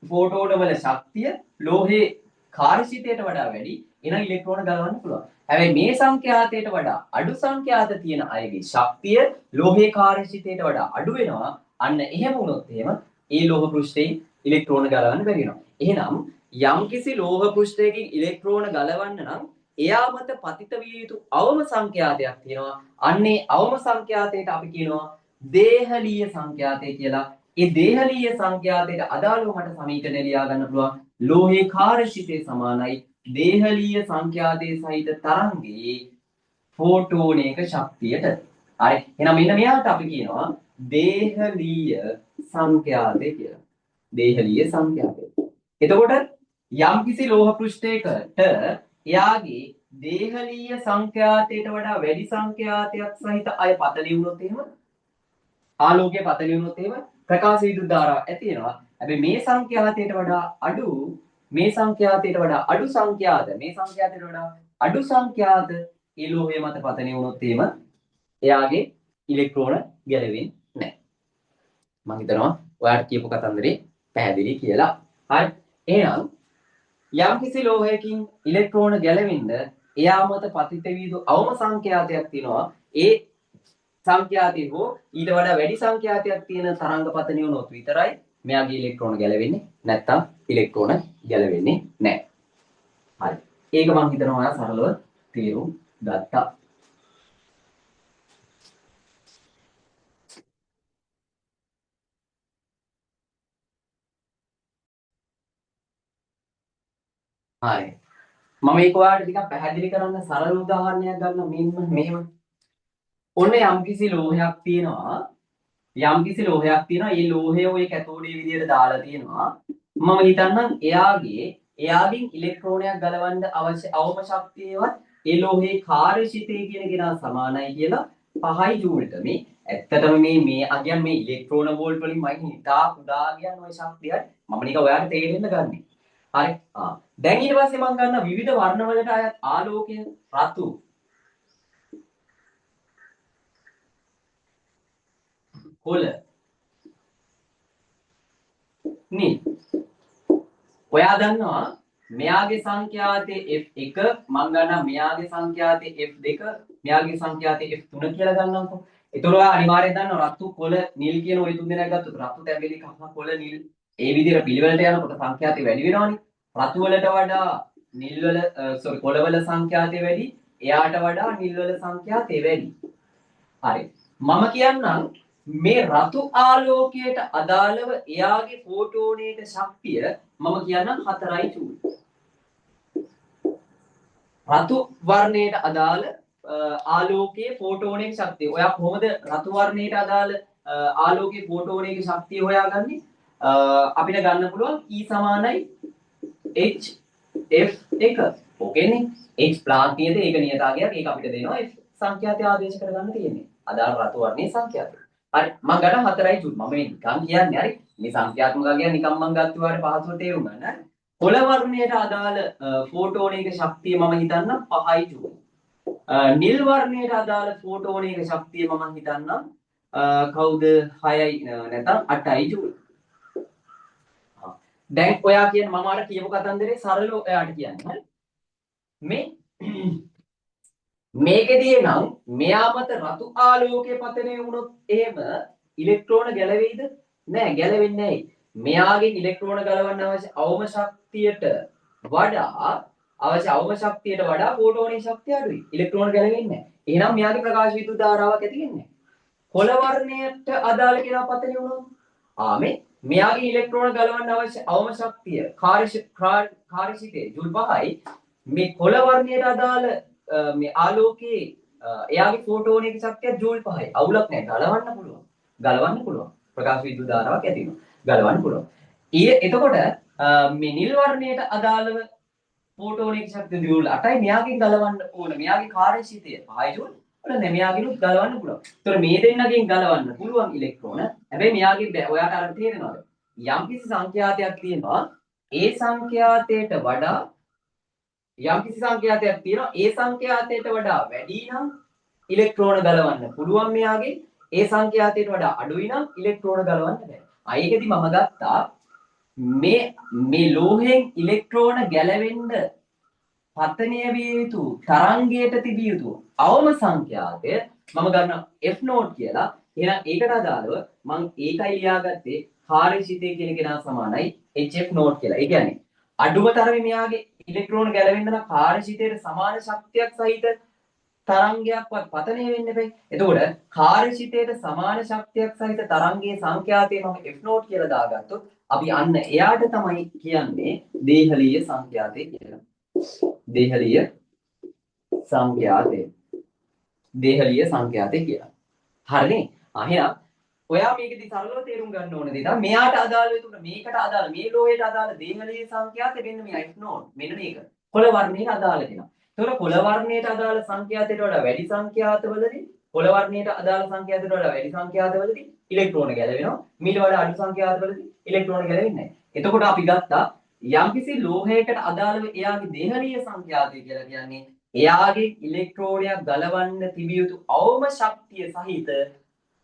ෆෝටෝන වල ශක්තිය ලෝහයේ කාර්යශීලයට වඩා වැඩි. එහෙනම් ඉලෙක්ට්‍රෝන ගලවන්න පුළුවන්. හැබැයි මේ සංඛ්‍යාතයට වඩා අඩු සංඛ්‍යාත තියෙන අයගේ ශක්තිය ලෝහයේ කාර්යශීලයට වඩා අඩු වෙනවා. අන්න එහෙම වුණොත් එහෙම ඒ ලෝහ පෘෂ්ඨයෙන් ඉලෙක්ට්‍රෝන ගලවන්න බැරි වෙනවා. එහෙනම් යම්කිසි ලෝහ පෘෂ්ඨයකින් ඉලෙක්ට්‍රෝන ගලවන්න නම් එයා මත පතිත විය යුතු අවම සංඛ්‍යාතයක් තියෙනවා. අන්නේ අවම සංඛ්‍යාතයට අපි කියනවා දේහලීය සංඛ්‍යාතය කියලා. ඒ දේහලීය සංඛ්‍යාතයට අදාළව මට සමීකරණය ලියා ගන්න පුළුවන්. ලෝහයේ කාර්යශීලය සමානයි දේහලීය සංඛ්‍යාතයේ සහිත තරංගයේ ෆෝටෝනයක ශක්තියට. හරි. එහෙනම් මෙන්න මෙයාට අපි කියනවා දේහලීය සංඛ්‍යාතය කියලා. දේහලීය සංඛ්‍යාතය. එතකොට යම්කිසි ලෝහ පෘෂ්ඨයකට එයාගේ දේහලීය සංඛ්‍යාතයට වඩා වැඩි සංඛ්‍යාතයක් සහිත අය පතලි වුණොත් එහෙම ආලෝකයේ පතලි වුණොත් එහෙම ප්‍රකාශ විදුලි ධාරාවක් ඇති වෙනවා. හැබැයි මේ සංඛ්‍යාතයට වඩා අඩු සංඛ්‍යාත ඒ ලෝහය මත පතනය වුණොත් එහෙම එයාගේ ඉලෙක්ට්‍රෝන ගැලවෙන්නේ නැහැ. මම හිතනවා ඔයාලට කියපු කතන්දරේ පැහැදිලි කියලා. හරි. එහෙනම් යම්කිසි ලෝහයකින් ඉලෙක්ට්‍රෝන ගැලවෙන්න එයා මත පතිත විය යුතු අවම සංඛ්‍යාතයක් තියෙනවා. ඒ සංඛ්‍යාතය හෝ ඊට වඩා වැඩි සංඛ්‍යාතයක් තියෙන තරංග පතනය වුණොත් විතරයි මෙයාගේ ඉලෙක්ට්‍රෝන ගැලවෙන්නේ. නැත්තම් ඉලෙක්ට්‍රෝන ගැලවෙන්නේ නැහැ. හරි. ඒක මම හිතනවා ඔයා සරලව තේරුම් ගත්තා. හරි. මම ඒක ඔයාලට ටිකක් පැහැදිලි කරන්න සරල උදාහරණයක් ගන්න මෙහෙම. ඔන්න යම්කිසි ලෝහයක් තියෙනවා. ඒ ලෝහය ඔය කැතෝඩේ විදියට දාලා තියෙනවා. මම හිතන්නම් එයාගෙන් ඉලෙක්ට්‍රෝනයක් ගලවන්න අවශ්‍ය අවම ශක්තියවත් ඒ ලෝහයේ කාර්යශීලී කියන කෙනා සමානයි කියලා 5 ජූල්ට. මේ ඇත්තටම මේ අගයන් මේ ඉලෙක්ට්‍රෝන වෝල්ට් වලින් මම හිතා කුඩා කියන ওই ශක්තියයි මම නිකන් ඔයාලට තේරෙන්න ගන්නෙ. හරි. දැන් ඊට පස්සේ මම ගන්න විවිධ වර්ණ වලට අයත් ආලෝකය රතු කොළ නිල්. ඔයා දන්නවා මෙයාගේ සංඛ්‍යාතේ F1 මම ගන්නවා මෙයාගේ සංඛ්‍යාතේ F2 මෙයාගේ සංඛ්‍යාතේ F3 කියලා ගන්නම්කෝ. ඒතකොට ඔයා අනිවාර්යෙන් දන්නවා රතු කොළ නිල් කියන ওই තුන් දෙනා ගත්තොත් රතු තැඹිලි කහ කොළ නිල් ඒ විදිහට පිළිවෙලට යනකොට සංඛ්‍යාතය වැඩි වෙනවනේ. රතු වලට වඩා නිල් වල කොළ වල සංඛ්‍යාතය වැඩි. එයාට වඩා නිල් වල සංඛ්‍යාතය වැඩි. හරි. මම කියන්නම් මේ රතු ආලෝකයට අදාළව එයාගේ ෆෝටෝනේට ශක්තිය මම කියන්නම් 4යි ජූල්. රතු වර්ණයට අදාළ ආලෝකයේ ෆෝටෝනේක ශක්තිය. ඔයා කොහොමද රතු වර්ණයට අදාළ ආලෝකයේ ෆෝටෝනේක ශක්තිය හොයාගන්නේ? අපිට ගන්න පුළුවන් E සමානයි h f1. ඕකේනේ. h ප්‍රාන්තියද ඒක නියතාවයක්. ඒක අපිට දෙනවා f සංඛ්‍යාතය ආදේශ කරගන්න තියෙන්නේ. අදාළ රතු වර්ණයේ සංඛ්‍යාතය. හරි. මම ගන්න 4යි ජූල්. මම මේ නිකන් කියන්නේ හරි. මේ සංඛ්‍යාත්මක කියන්නේ නිකන් මම ගත්ත වාට පහසුව තේරුම් ගන්න. හරි. කොළ වර්ණයට අදාළ ෆෝටෝනේක ශක්තිය මම හිතන්නම් 5යි ජූල්. නිල් වර්ණයට අදාළ ෆෝටෝනේක ශක්තිය මම හිතන්නම් කවුද 6යි නැත්නම් 8යි ජූල්. දැන් ඔයා කියන මම අර කියපු කතන්දරේ සරලව ඔයාට කියන්නේ. හරි. මේකෙදී නම් මෙයා මත රතු ආලෝකයේ පතනය වුණොත් එහෙම ඉලෙක්ට්‍රෝන ගැලවෙයිද? නෑ, ගැලවෙන්නේ නෑ. මෙයාගෙන් ඉලෙක්ට්‍රෝන ගලවන්න අවශ්‍ය අවම ශක්තියට වඩා ෆෝටෝනයේ ශක්තිය අඩුයි. ඉලෙක්ට්‍රෝන ගැලවෙන්නේ නෑ. එහෙනම් මෙයාගේ ප්‍රකාශ විද්‍යුත් ධාරාවක් ඇති වෙන්නේ නෑ. කොළ වර්ණයට අදාළ කෙනා පතනය වුණොත් මෙයාගේ ඉලෙක්ට්‍රෝන ගලවන්න අවශ්‍ය අවම ශක්තිය කාර්යශීලී ජූල් 5යි. මේ කොළ වර්ණයට අදාළ මේ ආලෝකයේ එයාගේ ෆෝටෝනේක ශක්තිය ජූල් 5යි. අවුලක් නැහැ. ගලවන්න පුළුවන්. ප්‍රකාශ විද්‍යුත් ධාරාවක් ඇති වෙනවා. ගලවන්න පුළුවන්. එතකොට මේ නිල් වර්ණයට අදාළව ෆෝටෝනේක ශක්තිය ජූල් 8යි. මෙයාගෙන් ගලවන්න ඕන. මෙයාගේ කාර්යශීලීය 5 ජූල්. ඔන්න මෙයාගෙනුත් ගලවන්න පුළුවන්. ඒතකොට මේ දෙන්නගෙන් ගලවන්න පුළුවන් ඉලෙක්ට්‍රෝන. හැබැයි මෙයාගේ බෑ. ඔයාට අර තේරෙනවද? යම්කිසි සංඛ්‍යාතයක් තියෙනවා. ඒ සංඛ්‍යාතයට වඩා යම්කිසි සංඛ්‍යාතයක් තියෙනවා. ඒ සංඛ්‍යාතයට වඩා වැඩි නම් ඉලෙක්ට්‍රෝන ගලවන්න පුළුවන් මෙයාගේ. ඒ සංඛ්‍යාතයට වඩා අඩුයි නම් ඉලෙක්ට්‍රෝන ගලවන්න බෑ. ඒකෙදි මම ගත්තා මේ ලෝහයෙන් ඉලෙක්ට්‍රෝන ගැලවෙන්න පතනය විය යුතු තරංගයට තිබිය යුතු අවම සංඛ්‍යාතය මම ගන්න F නෝට් කියලා. එහෙනම් ඒකට අදාළව මම ඒකයි ලියාගත්තේ කාර්යශීලී කියන කෙනා සමානයි HF නෝට් කියලා. ඒ කියන්නේ අඩුම තරමේ මෙයාගේ ඉලෙක්ට්‍රෝන ගැලවෙන්න නම් කාර්යශීලීයට සමාන ශක්තියක් සහිත තරංගයක්වත් පතනය වෙන්න බෑ. එතකොට කාර්යශීලීයට සමාන ශක්තියක් සහිත තරංගයේ සංඛ්‍යාතය මම F නෝට් කියලා දාගත්තොත් අපි අන්න එයාට තමයි කියන්නේ දේහලීය සංඛ්‍යාතය කියලා. දේහලීය සංඛ්‍යාතය කියලා. හරිනේ? එහෙනම් ඔයා මේකෙදි සරලව තේරුම් ගන්න ඕන දේ තමයි මෙයාට අදාළ වෙතුන මේකට අදාළ මේ ලෝහයට අදාළ දේහලීය සංඛ්‍යාතය මෙන්න මේ F නෝට්. මෙන්න මේක. කොළ වර්ණයට අදාළ කෙනා. ඒතකොට කොළ වර්ණයට අදාළ සංඛ්‍යාතයට වඩා වැඩි සංඛ්‍යාතවලදී කොළ වර්ණයට අදාළ සංඛ්‍යාතයට වඩා වැඩි සංඛ්‍යාතවලදී ඉලෙක්ට්‍රෝන ගැලවෙනවා. මීට වඩා අඩු සංඛ්‍යාතවලදී ඉලෙක්ට්‍රෝන ගැලවෙන්නේ නැහැ. එතකොට අපි ගත්තා යම්කිසි ලෝහයකට අදාළව එයාගේ දේහලීය සංඛ්‍යාතය කියලා කියන්නේ එයාගේ ඉලෙක්ට්‍රෝනයක් ගලවන්න තිබිය යුතු අවම ශක්තිය සහිත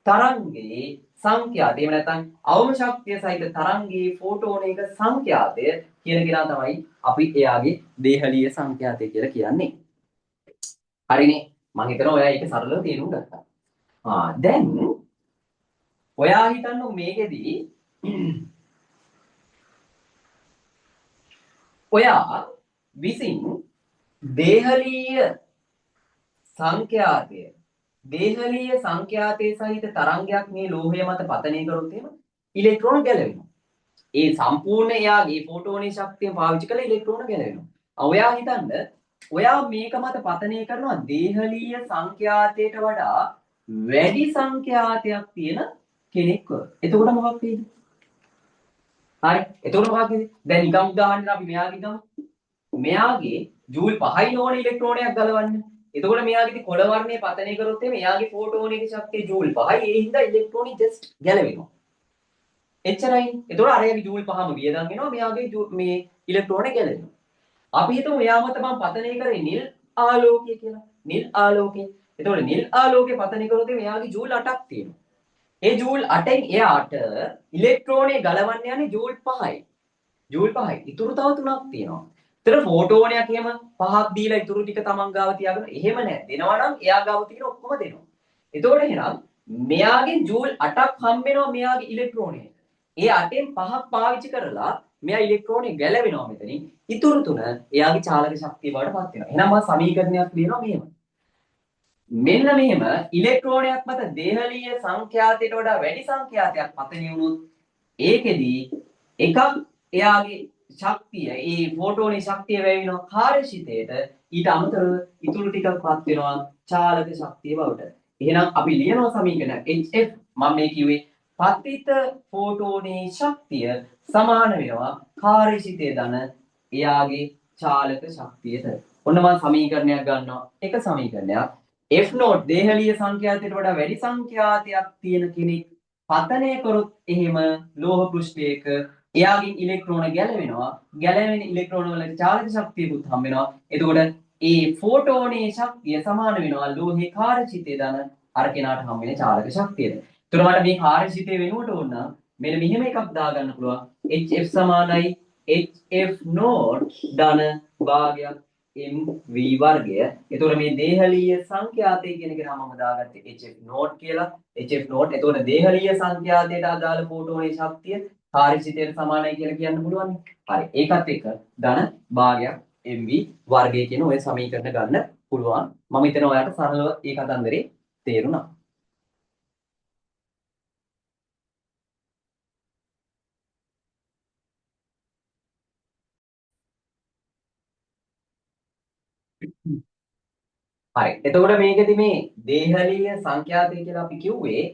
තරංගයේ සංඛ්‍යාතය. එහෙම නැත්නම් අවම ශක්තිය සහිත තරංගයේ ෆෝටෝනයක සංඛ්‍යාතය කියන කෙනා තමයි අපි එයාගේ දේහලීය සංඛ්‍යාතය කියලා කියන්නේ. හරිනේ? මම හිතනවා ඔයා ඒක සරලව තේරුම් ගත්තා. දැන් ඔයා හිතන්නකො මේකෙදී ඔයා විසින් දේහලීය සංඛ්‍යාතයේ සහිත තරංගයක් මේ ලෝහය මත පතනය කරොත් එහෙම ඉලෙක්ට්‍රෝන ගැලවෙනවා. ඒ සම්පූර්ණ එයාගේ ෆෝටෝනයේ ශක්තිය පාවිච්චි කරලා ඉලෙක්ට්‍රෝන ගැලවෙනවා. ඔයා හිතන්න ඔයා මේක මත පතනය කරනවා දේහලීය සංඛ්‍යාතයට වඩා වැඩි සංඛ්‍යාතයක් තියෙන කෙනෙක්ව. එතකොට මොකක්ද වෙන්නේ? හරි. එතකොට මොකක්ද වෙන්නේ? දැන් නිකම් උදාහරණයක් අපි මෙයාගේ ගමු. මෙයාගේ ජූල් 5යි ඕන ඉලෙක්ට්‍රෝනයක් ගලවන්න. එතකොට මෙයාගේ කොළ වර්ණයේ පතනය කරොත් එමේ එයාගේ ෆෝටෝනයේ ශක්තිය ජූල් 5යි. ඒ හින්දා ඉලෙක්ට්‍රෝනි ජස්ට් ගැලවෙනවා. එච්චරයි. එතකොට අරයාගේ ජූල් 5ම වියදම් වෙනවා. මෙයාගේ මේ ඉලෙක්ට්‍රෝනේ ගැලවෙනවා. අපි හිතමු මෙයා මත මම පතනය කරේ නිල් ආලෝකය කියලා. නිල් ආලෝකය. එතකොට නිල් ආලෝකේ පතනය කරොත් මෙයාගේ ජූල් 8ක් තියෙනවා. ඒ ජූල් 8න් එයාට ඉලෙක්ට්‍රෝනේ ගලවන්න යන්නේ ජූල් 5යි. ජූල් 5යි. ඉතුරු තව 3ක් තියෙනවා. ඒතර ෆෝටෝනයක් එහෙම 5ක් දීලා ඉතුරු ටික තමන් ගාව තියාගෙන එහෙම නැහැ. දෙනවා නම් එයා ගාව තියෙන ඔක්කොම දෙනවා. එතකොට එහෙනම් මෙයාගෙන් ජූල් 8ක් හම්බ වෙනවා මෙයාගේ ඉලෙක්ට්‍රෝනයට. ඒ 8න් 5ක් පාවිච්චි කරලා මෙයා ඉලෙක්ට්‍රෝනේ ගැලවෙනවා මෙතනින්. ඉතුරු තුන එයාගේ චාලක ශක්තිය බවට පත් වෙනවා. එහෙනම් මම සමීකරණයක් ලියනවා මෙහෙම. මෙන්න මෙහෙම ඉලෙක්ට්‍රෝනයක් මත දේහලීය සංඛ්‍යාතයට වඩා වැඩි සංඛ්‍යාතයක් පතණය වුණොත් ඒකෙදි එකක් එයාගේ ශක්තිය ඒ ෆෝටෝනේ ශක්තිය වැවෙනවා කාර්යශීතයට ඊට අමතරව ඉතුරු ටිකක්පත් වෙනවා චාලක ශක්තිය බවට. එහෙනම් අපි ලියනවා සමීකරණ HF මම මේ කිව්වේ පතිත ෆෝටෝනේ ශක්තිය සමාන වෙනවා කාර්යශීතය ධන එයාගේ චාලක ශක්තියට. ඔන්න මම සමීකරණයක් ගන්නවා. එක සමීකරණයක් F නෝට් දේහලීය සංඛ්‍යාතයට වඩා වැඩි සංඛ්‍යාතයක් තියෙන කෙනෙක් පතනය කරොත් එහෙම ලෝහ පෘෂ්ඨයක එයාගෙන් ඉලෙක්ට්‍රෝන ගැලවෙනවා. ගැලවෙන ඉලෙක්ට්‍රෝන වල චාලක ශක්තියකුත් හම්බ වෙනවා. එතකොට ඒ ෆෝටෝනේ ශක්තිය සමාන වෙනවා ලෝහේ කාර්යචිතය ධන අර කෙනාට හම්බ වෙන චාලක ශක්තියට. එතකොට මට මේ කාර්යචිතය වෙනුවට ඕන නම් මෙන්න මෙහෙම එකක් දාගන්න පුළුවන්. HF සමානයි HF නෝට් ධන භාගයක් MV වර්ගය. එතකොට මේ දේහලීය සංඛ්‍යාතය කියන එක නම් මම දාගත්තේ HF නෝට් කියලා. HF note. එතකොට දේහලීය සංඛ්‍යාතයට අදාළ ෆෝටෝනේ ශක්තිය කාර්යචිතයට සමානයි කියලා කියන්න පුළුවන්. හරි. ඒකත් එක්ක ධන භාගයක් MV වර්ගය කියන ওই සමීකරණ ගන්න පුළුවන්. මම හිතනවා ඔයාලට සරලව ඒ කතන්දරේ තේරුණා. හරි. එතකොට මේකෙදි මේ දේහලීය සංඛ්‍යාතය කියලා අපි කිව්වේ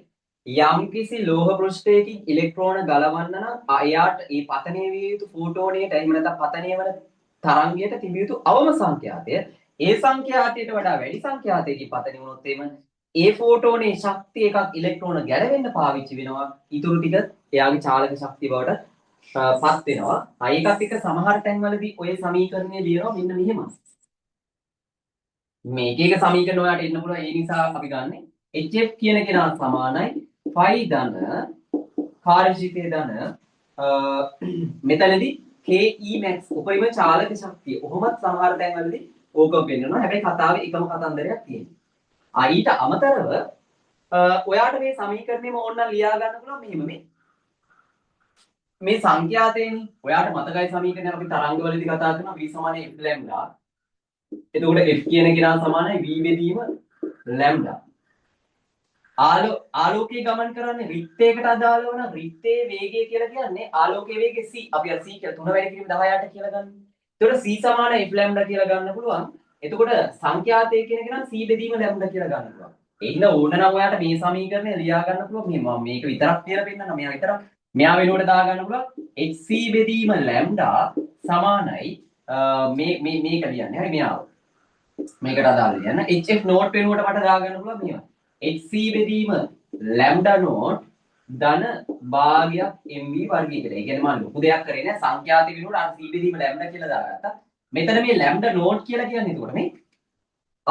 යම්කිසි ලෝහ පෘෂ්ඨයකින් ඉලෙක්ට්‍රෝන ගලවන්න නම් එයාට ඒ පතනය විය යුතු ෆෝටෝනයට එහෙම නැත්නම් පතනය වන තරංගයට තිබිය යුතු අවම සංඛ්‍යාතය ඒ සංඛ්‍යාතයට වඩා වැඩි සංඛ්‍යාතයකින් පතනය වුණොත් එහෙම ඒ ෆෝටෝනේ ශක්තිය එකක් ඉලෙක්ට්‍රෝන ගැලවෙන්න පාවිච්චි වෙනවා. ඊටු ටික එයාගේ චාලක ශක්තිය බවට පත් වෙනවා. ඒකත් එක්ක සමහර තැන්වලදී ඔය සමීකරණය ලියනවා මෙන්න මෙහෙම. මේක එක සමීකරණ ඔයාලට එන්න පුළුවන්. ඒ නිසා අපි ගන්නෙ HF කියන කෙනා සමානයි phi ධන කාර්යශීලී ධන මෙතනදී KE max උපරිම චාලක ශක්තිය. කොහොමත් සමහර තැන්වලදී ඕකම පෙන්නනවා. හැබැයි කතාවේ එකම කතන්දරයක් තියෙනවා. ඊට අමතරව ඔයාට මේ සමීකරණයම ඕනනම් ලියා ගන්න පුළුවන් මෙහෙම මේ සංඛ්‍යාතේනේ. ඔයාට මතකයි සමීකරණය අපි තරංග වලදී කතා කරනවා v = f lambda. එතකොට F කියන කෙනා සමානයි v බෙදීම lambda. ආලෝකයේ ගමන් කරන්නේ රිත්තයකට අදාළව නම් රිත්තේ වේගය කියලා කියන්නේ ආලෝකයේ වේගය c. අපි අර c කියලා 3 වැඩි කිරීම 18 කියලා ගන්න. එතකොට c සමාන f lambda කියලා ගන්න පුළුවන්. එතකොට සංඛ්‍යාතය කියන එක නම් c බෙදීම lambda කියලා ගන්න පුළුවන්. ඒ හින්දා ඕන නම් ඔයාට මේ සමීකරණය ලියා ගන්න පුළුවන්. මම මේක විතරක් කියලා පෙන්නන්න. මෙයා විතරක් මෙයා වෙනුවට දා ගන්න පුළුවන්. hc බෙදීම lambda සමානයි මේක ලියන්නේ. හරි මෙයාව. මේකට අදාළ ලියන්න. hf නෝට් වෙනුවට මට දා ගන්න පුළුවන් මෙයා. hc බෙදීම lambda නෝට් ධන භාගයක් mv වර්ගය කියලා. ඒ කියන්නේ මම ලොකු දෙයක් කරේ නෑ. සංඛ්‍යාත වෙනුවට අර c බෙදීම lambda කියලා දාගත්තා. මෙතන මේ lambda නෝට් කියලා කියන්නේ එතකොට මේ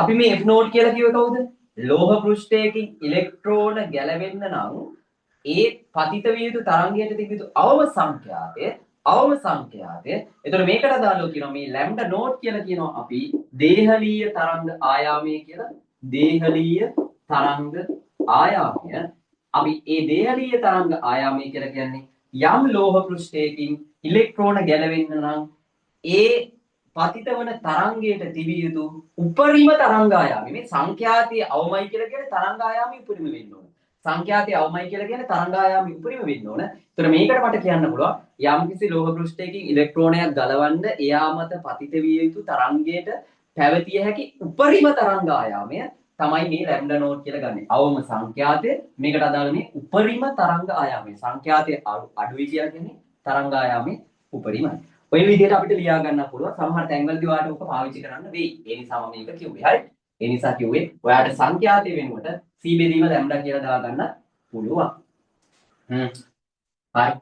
අපි මේ f නෝට් කියලා කිව්වේ කවුද? ලෝහ පෘෂ්ඨයකින් ඉලෙක්ට්‍රෝන ගැලවෙන්න නම් ඒ පතිත විය යුතු තරංගයට තිබිය යුතු අවම සංඛ්‍යාතය. එතකොට මේකට අදාළව කියනවා මේ lambda නෝට් කියලා කියනවා අපි දේහලීය තරංග ආයාමය කියලා. දේහලීය තරංග ආයාමය අපි ඒ දේහලීය තරංග ආයාමය කියලා කියන්නේ යම් ලෝහ පෘෂ්ඨයකින් ඉලෙක්ට්‍රෝන ගැලවෙන්න නම් ඒ පතිත වන තරංගයට තිබිය යුතු උපරිම තරංග ආයාමය. මේ සංඛ්‍යාතයේ අවමයි කියලා කියන්නේ තරංග ආයාමය උපරිම වෙන්න ඕන. සංඛ්‍යාතයේ අවමයි කියලා කියන්නේ තරංග ආයාමය උපරිම වෙන්න ඕන. ඒතර මේකට මට කියන්න පුළුවන් යම්කිසි ලෝහ පෘෂ්ඨයකින් ඉලෙක්ට්‍රෝනයක් ගලවන්න එයා මත පතිත විය යුතු තරංගයට පැවතිය හැකි උපරිම තරංග ආයාමය තමයි මේ lambda node කියලා ගන්නෙ. අවම සංඛ්‍යාතය මේකට අදාළ මේ උපරිම තරංග ආයාමය. සංඛ්‍යාතයේ අඩුයි කියලා කියන්නේ තරංග ආයාමයේ උපරිමයි. ඔය විදිහට අපිට ලියා ගන්න පුළුවන්. සමහර තැන්වලදී ඔයාලට ඔක පාවිච්චි කරන්න වෙයි. ඒ නිසා මම මේක කිව්වේ. හරි. ඒ නිසා කිව්වේ ඔයාලට සංඛ්‍යාතය වෙනුවට c බෙදීම lambda කියලා දාගන්න පුළුවන්. හරි.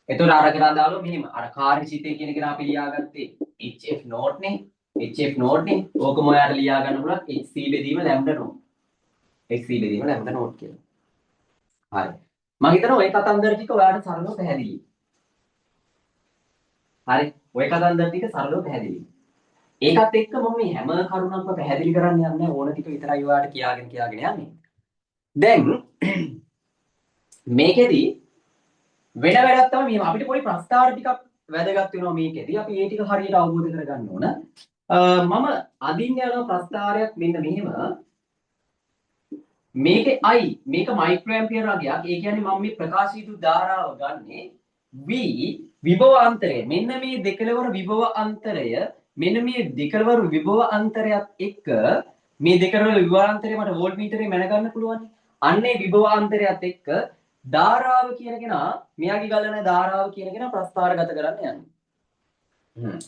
එතකොට අරකට අදාළව මෙහෙම අර කාර්යචිතය කියන එක අපි ලියාගත්තේ HF නෝට් නේ. HF නෝට් නේ. ඕකම ඔයාලට ලියා ගන්න පුළුවන් HC බෙදීම lambda නෝට්. HC බෙදීම lambda නෝට් කියලා. හරි. මම හිතනවා ওই කතන්දර ටික ඔයාලට සරලව පැහැදිලි. හරි. ওই කතන්දර ටික සරලව පැහැදිලි. ඒකත් එක්ක මම මේ හැම කරුණක්ම පැහැදිලි කරන්න යන්නේ ඕන ටික විතරයි ඔයාලට කියාගෙන යන්නේ. දැන් මේකෙදි වෙන වැඩක් තමයි මේ අපිට පොඩි ප්‍රස්තාර ටිකක් වැදගත් වෙනවා මේකෙදි. අපි ඒ ටික හරියට අවබෝධ කරගන්න ඕන. මම අදින්න යන ප්‍රස්තාරයක් මෙන්න මෙහෙම. මේකේ I මේක මයික්‍රෝ ඇම්පියර් වගේක්. ඒ කියන්නේ මම මේ ප්‍රකාශිත ධාරාව ගන්නෙ V විභව අන්තරය. මෙන්න මේ දෙකලවර විභව අන්තරය මෙන්න මේ දෙකලවර විභව අන්තරයත් එක්ක මේ දෙකලවර විභව අන්තරය මට වෝල්ට් මීටරේ මැන ගන්න පුළුවන්. අන්නේ විභව අන්තරයත් එක්ක ධාරාව කියන කෙනා මෙයාගේ ගලන ධාරාව කියන කෙනා ප්‍රස්ථාරගත කරන්න යන්නේ.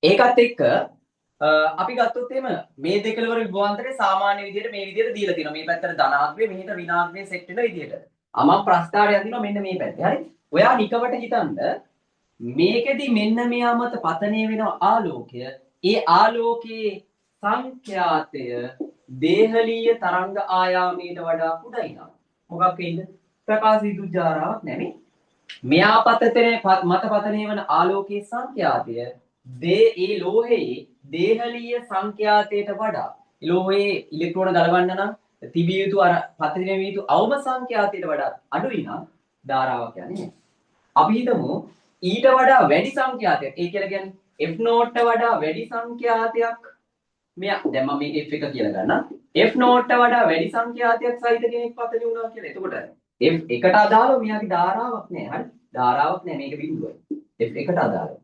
ඒකත් එක්ක අපි ගත්තොත් එහෙම මේ දෙකලවර විභවාන්තරේ සාමාන්‍ය විදිහට මේ විදිහට දීලා තියෙනවා. මේ පැත්තට ධනාත්මය මෙහෙට ඍණාත්මය සෙට් වෙන විදිහට. මම ප්‍රස්ථාරයක් දිනවා මෙන්න මේ පැත්තේ. හරි. ඔයා නිකවට හිතන්න මේකෙදි මෙන්න මෙයා මත පතනය වෙන ආලෝකය ඒ ආලෝකයේ සංඛ්‍යාතය දේහලීය තරංග ආයාමයට වඩා කුඩායි නම් මොකක් වෙයිද? ප්‍රකාශ විදුලි ධාරාවක් නැමේ. මෙයා මත පතනය වන ආලෝකයේ සංඛ්‍යාතය ඒ ලෝහයේ දේහලීය සංඛ්‍යාතයට වඩා ලෝහයේ ඉලෙක්ට්‍රෝන ගලවන්න නම් තිබිය යුතු අර පතනය විය යුතු අවම සංඛ්‍යාතයට වඩා අඩුයි නම් ධාරාවක් යන්නේ. අපි හිතමු ඊට වඩා වැඩි සංඛ්‍යාතයක්. ඒ කියලා කියන්නේ F0 ට වඩා වැඩි සංඛ්‍යාතයක් මෙයා දැන් මම මේක F1 කියලා ගන්නම්. F0 ට වඩා වැඩි සංඛ්‍යාතයක් සහිත කෙනෙක් පතන වුණා කියලා. එතකොට F1ට අදාළව මෙයාගේ ධාරාවක් නෑ. හරි? ධාරාවක් නෑ මේක බිඳුවයි. F1ට අදාළව.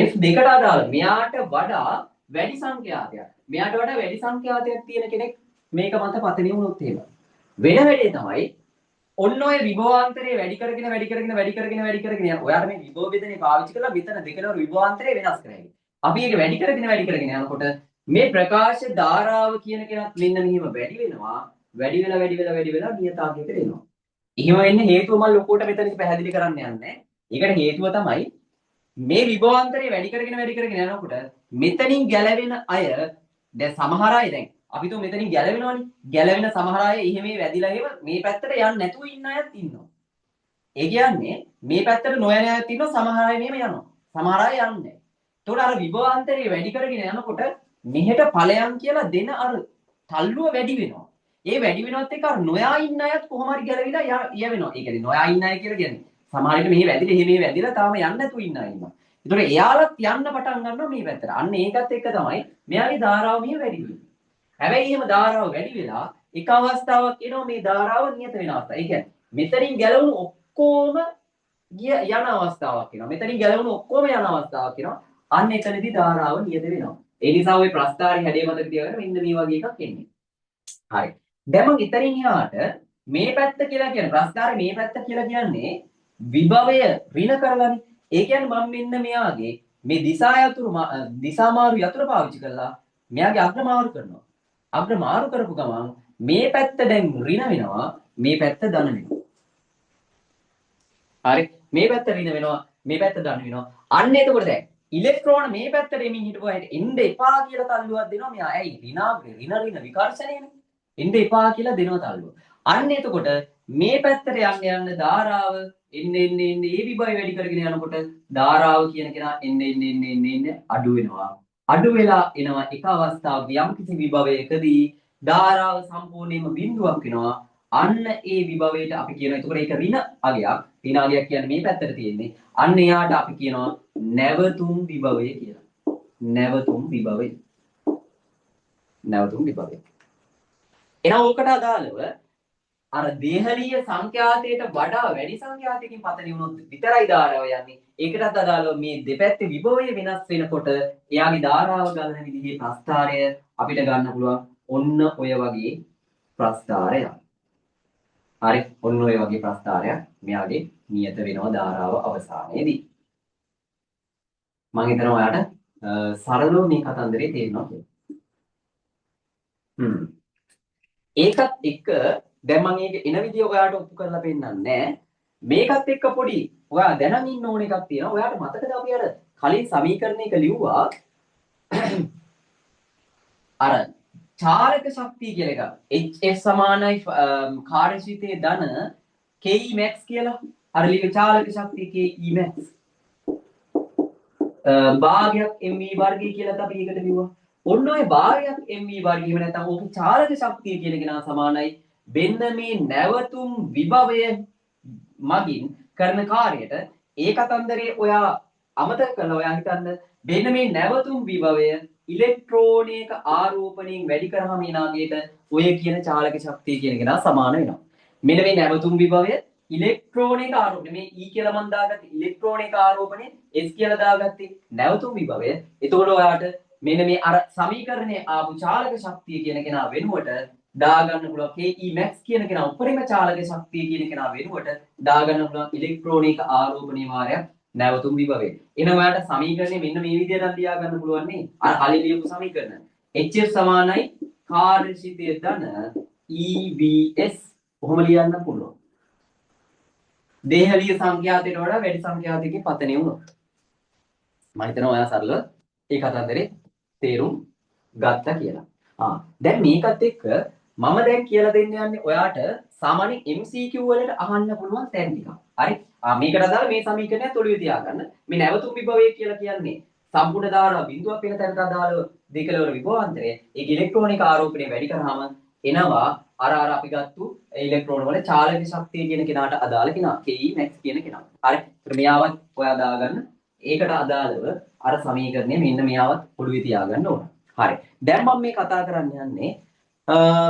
F2ට අදාළව මෙයාට වඩා වැඩි සංඛ්‍යාතයක්. මෙයාට වඩා වැඩි සංඛ්‍යාතයක් තියෙන කෙනෙක් මේක මත පතන වුණොත් එහෙම. වෙන වැඩේ තමයි ඔන්න ඔය විභවාන්තරය වැඩි කරගෙන යන. ඔයාලා මේ විභව බෙදනේ පාවිච්චි කරලා මෙතන දෙකලවර විභවාන්තරය වෙනස් කරගන්න. අපි ඒක වැඩි කරගෙන යනකොට මේ ප්‍රකාශ ධාරාව කියන කෙනත් මෙන්න මෙහිම වැඩි වෙනවා. වැඩි වෙලා නියතාංකයකට එනවා. එහෙම වෙන්නේ හේතුව මම ලොකුවට මෙතනදි පැහැදිලි කරන්න යන්නේ. ඒකට හේතුව තමයි මේ විභවාන්තරය වැඩි කරගෙන යනකොට මෙතනින් ගැලවෙන අය දැන් සමහර අය දැන් අපි તો මෙතනින් ගැලවෙනවනේ. ගැලවෙන සමහර අය එහෙම වැදිලා එහෙම මේ පැත්තට යන්නේ නැතුව ඉන්න අයත් ඉන්නවා. ඒ කියන්නේ මේ පැත්තට නොයන අයත් ඉන්නවා. සමහර අය මෙහෙම යනවා. සමහර අය යන්නේ නැහැ. ඒතකොට අර විභවාන්තරය වැඩි කරගෙන යනකොට මෙහෙට ඵලයන් කියලා දෙන අර තල්ලුව වැඩි වෙනවා. ඒ වැඩි වෙනවත් එක්ක අර නොයා ඉන්න අයත් කොහොම හරි ගැලවිලා යවෙනවා. ඒ කියන්නේ නොයා ඉන්න අය කියලා කියන්නේ සමහර විට මෙහෙ වැදිලා තාම යන්නේ නැතුව ඉන්න අය ඉන්නවා. ඒතකොට එයාලත් යන්න පටන් ගන්නවා මේ පැත්තට. අන්න ඒකත් එක්ක තමයි මෙයාගේ ධාරාව මෙහෙ වැඩි වෙන්නේ. හැබැයි එහෙම ධාරාව වැඩි වෙලා එක අවස්ථාවක් එනවා මේ ධාරාව නියත වෙන අවස්ථාව. ඒ කියන්නේ මෙතනින් ගැලවුණු ඔක්කොම යන අවස්ථාවක් එනවා. මෙතනින් ගැලවුණු ඔක්කොම යන අවස්ථාවක් එනවා. අන්න එතනදී ධාරාව නියත වෙනවා. ඒ නිසා ওই ප්‍රස්ථාරي හැඩය මතක තියාගන්න මෙන්න මේ වගේ එකක් එන්නේ. හරි. දැන් මම ඉතින් එහාට මේ පැත්ත කියලා කියන්නේ ප්‍රස්ථාරේ මේ පැත්ත කියලා කියන්නේ විභවය ඍණ කරලානේ. ඒ කියන්නේ මම මෙන්න මෙයාගේ මේ දිසා මාරු යතුරු පාවිච්චි කරලා මෙයාගේ අග්‍ර මාරු කරනවා. අග්‍ර මාරු කරපු ගමන් මේ පැත්ත දැන් ඍණ වෙනවා මේ පැත්ත ධන වෙනවා. හරි. මේ පැත්ත ඍණ වෙනවා මේ පැත්ත ධන වෙනවා. අන්න එතකොට දැන් ඉලෙක්ට්‍රෝන මේ පැත්තට එමින් හිටපුවාට එන්න එපා කියලා තල්ලුවක් දෙනවා. මෙයා ඇයි ඍණ විකර්ෂණයනේ. එන්න එපා කියලා දෙනවා තල්ලුව. අන්න එතකොට මේ පැත්තට යන්න ධාරාව එන්නේ මේ විභවය වැඩි කරගෙන යනකොට ධාරාව කියන කෙනා එන්නේ අඩු වෙනවා. අඩු වෙලා එනවා එක අවස්ථාවක යම් කිසි විභවයකදී ධාරාව සම්පූර්ණයෙන්ම බිඳුවක් වෙනවා. අන්න ඒ විභවයට අපි කියනවා එතකොට ඒක ඍණ අගයක්. ඍණ අගයක් කියන්නේ මේ පැත්තට තියෙන්නේ. අන්න එයාට අපි කියනවා නැවතුම් විභවය කියලා. නැවතුම් විභවය. එහෙනම් ඕකට අදාළව අර දේහලීය සංඛ්‍යාතයට වඩා වැඩි සංඛ්‍යාතයකින් පතන වුණොත් විතරයි ධාරාව යන්නේ. ඒකටත් අදාළව මේ දෙපැත්තේ විභවය වෙනස් වෙනකොට එයාගේ ධාරාව ගන්න විදිහේ ප්‍රස්ථාරය අපිට ගන්න පුළුවන් ඔන්න ඔය වගේ ප්‍රස්ථාරයක්. හරි. ඔන්න ඔය වගේ ප්‍රස්ථාරයක් මෙයාගේ නියත වෙනවා ධාරාව අවසානයේදී. මම හිතනවා ඔයාලට සරලව මේ කතන්දරේ තේරෙනවා කියලා. ඒකත් එක්ක දැන් මම මේක එන විදිය ඔයාලට ඔප්පු කරලා පෙන්නන්නේ මේකත් එක්ක පොඩි ඔයා දැනන් ඉන්න ඕන එකක් තියෙනවා. ඔයාලට මතකද අපි අර කලින් සමීකරණයක ලිව්වා අර චාලක ශක්තිය කියලා එක HF සමානයි කාර්යශීලී ධන KE max කියලා. අර ලිව්වේ චාලක ශක්තිය KE max. භාගයක් mv වර්ගය කියලා අපි ඒකට කිව්වා. ඔන්න ඔය භාගයක් mv වර්ගය එහෙම නැත්නම් ඕකේ චාලක ශක්තිය කියන එක නා සමානයි වෙන්න මේ නැවතුම් විභවය මගින් කරන කාර්යයට ඒ කතන්දරේ ඔයා අමතක කරලා ඔයා හිතන්න වෙන්න මේ නැවතුම් විභවය ඉලෙක්ට්‍රෝනයක ආරෝපණයෙන් වැඩි කරාම ඊනාගේට ඔය කියන චාලක ශක්තිය කියන එක නා සමාන වෙනවා. මෙන්න මේ නැවතුම් විභවය ඉලෙක්ට්‍රෝනික ආරෝපණය මේ E කියලා මම දාගත්තේ ඉලෙක්ට්‍රෝනික ආරෝපණය S කියලා දාගත්තේ නැවතුම් විභවය. එතකොට ඔයාට මෙන්න මේ අර සමීකරණයේ ආපු චාලක ශක්තිය කියන කෙනා වෙනුවට දාගන්න පුළුවන් Ke max කියන කෙනා උපරිම චාලක ශක්තිය කියන කෙනා වෙනුවට දාගන්න පුළුවන් ඉලෙක්ට්‍රෝනික ආරෝපණීය වාරයක් නැවතුම් විභවය. එහෙනම් ඔයාට සමීකරණය මෙන්න මේ විදිහට ලියා ගන්න පුළුවන් නේ. අර කලින් ලියපු සමීකරණ. HF සමානයි කාර්යශීලී ධන EVS කොහොම ලියන්න පුළුවන්. දේහලීය සංඛ්‍යාතයට වඩා වැඩි සංඛ්‍යාතයකින් පතනය වුණොත්. මම හිතනවා ඔයා සරලව ඒ කතන්දරේ තේරුම් ගත්තා කියලා. දැන් මේකත් එක්ක මම දැන් කියලා දෙන්න යන්නේ ඔයාට සාමාන්‍ය MCQ වලට අහන්න පුළුවන් තැන් ටිකක්. හරි? මේකට අදාළ මේ සමීකරණයත් ඔළුවේ තියාගන්න. මේ නැවතුම් විභවය කියලා කියන්නේ සම්පූර්ණ ධාරා බිඳුවක් වෙන තැනට අදාළව දෙකලවර විභවාන්තරය. ඒක ඉලෙක්ට්‍රෝනික ආරෝපණය වැඩි කරාම එනවා අර අපි ගත්තු ඉලෙක්ට්‍රෝන වල චාලක ශක්තිය කියන කෙනාට අදාළ කෙනා Ke max කියන කෙනා. හරි. මෙයාවත් ඔයා දාගන්න. ඒකට අදාළව අර සමීකරණය මෙන්න මෙයාවත් ඔළුවේ තියාගන්න ඕන. හරි. දැන් මම මේ කතා කරන්න යන්නේ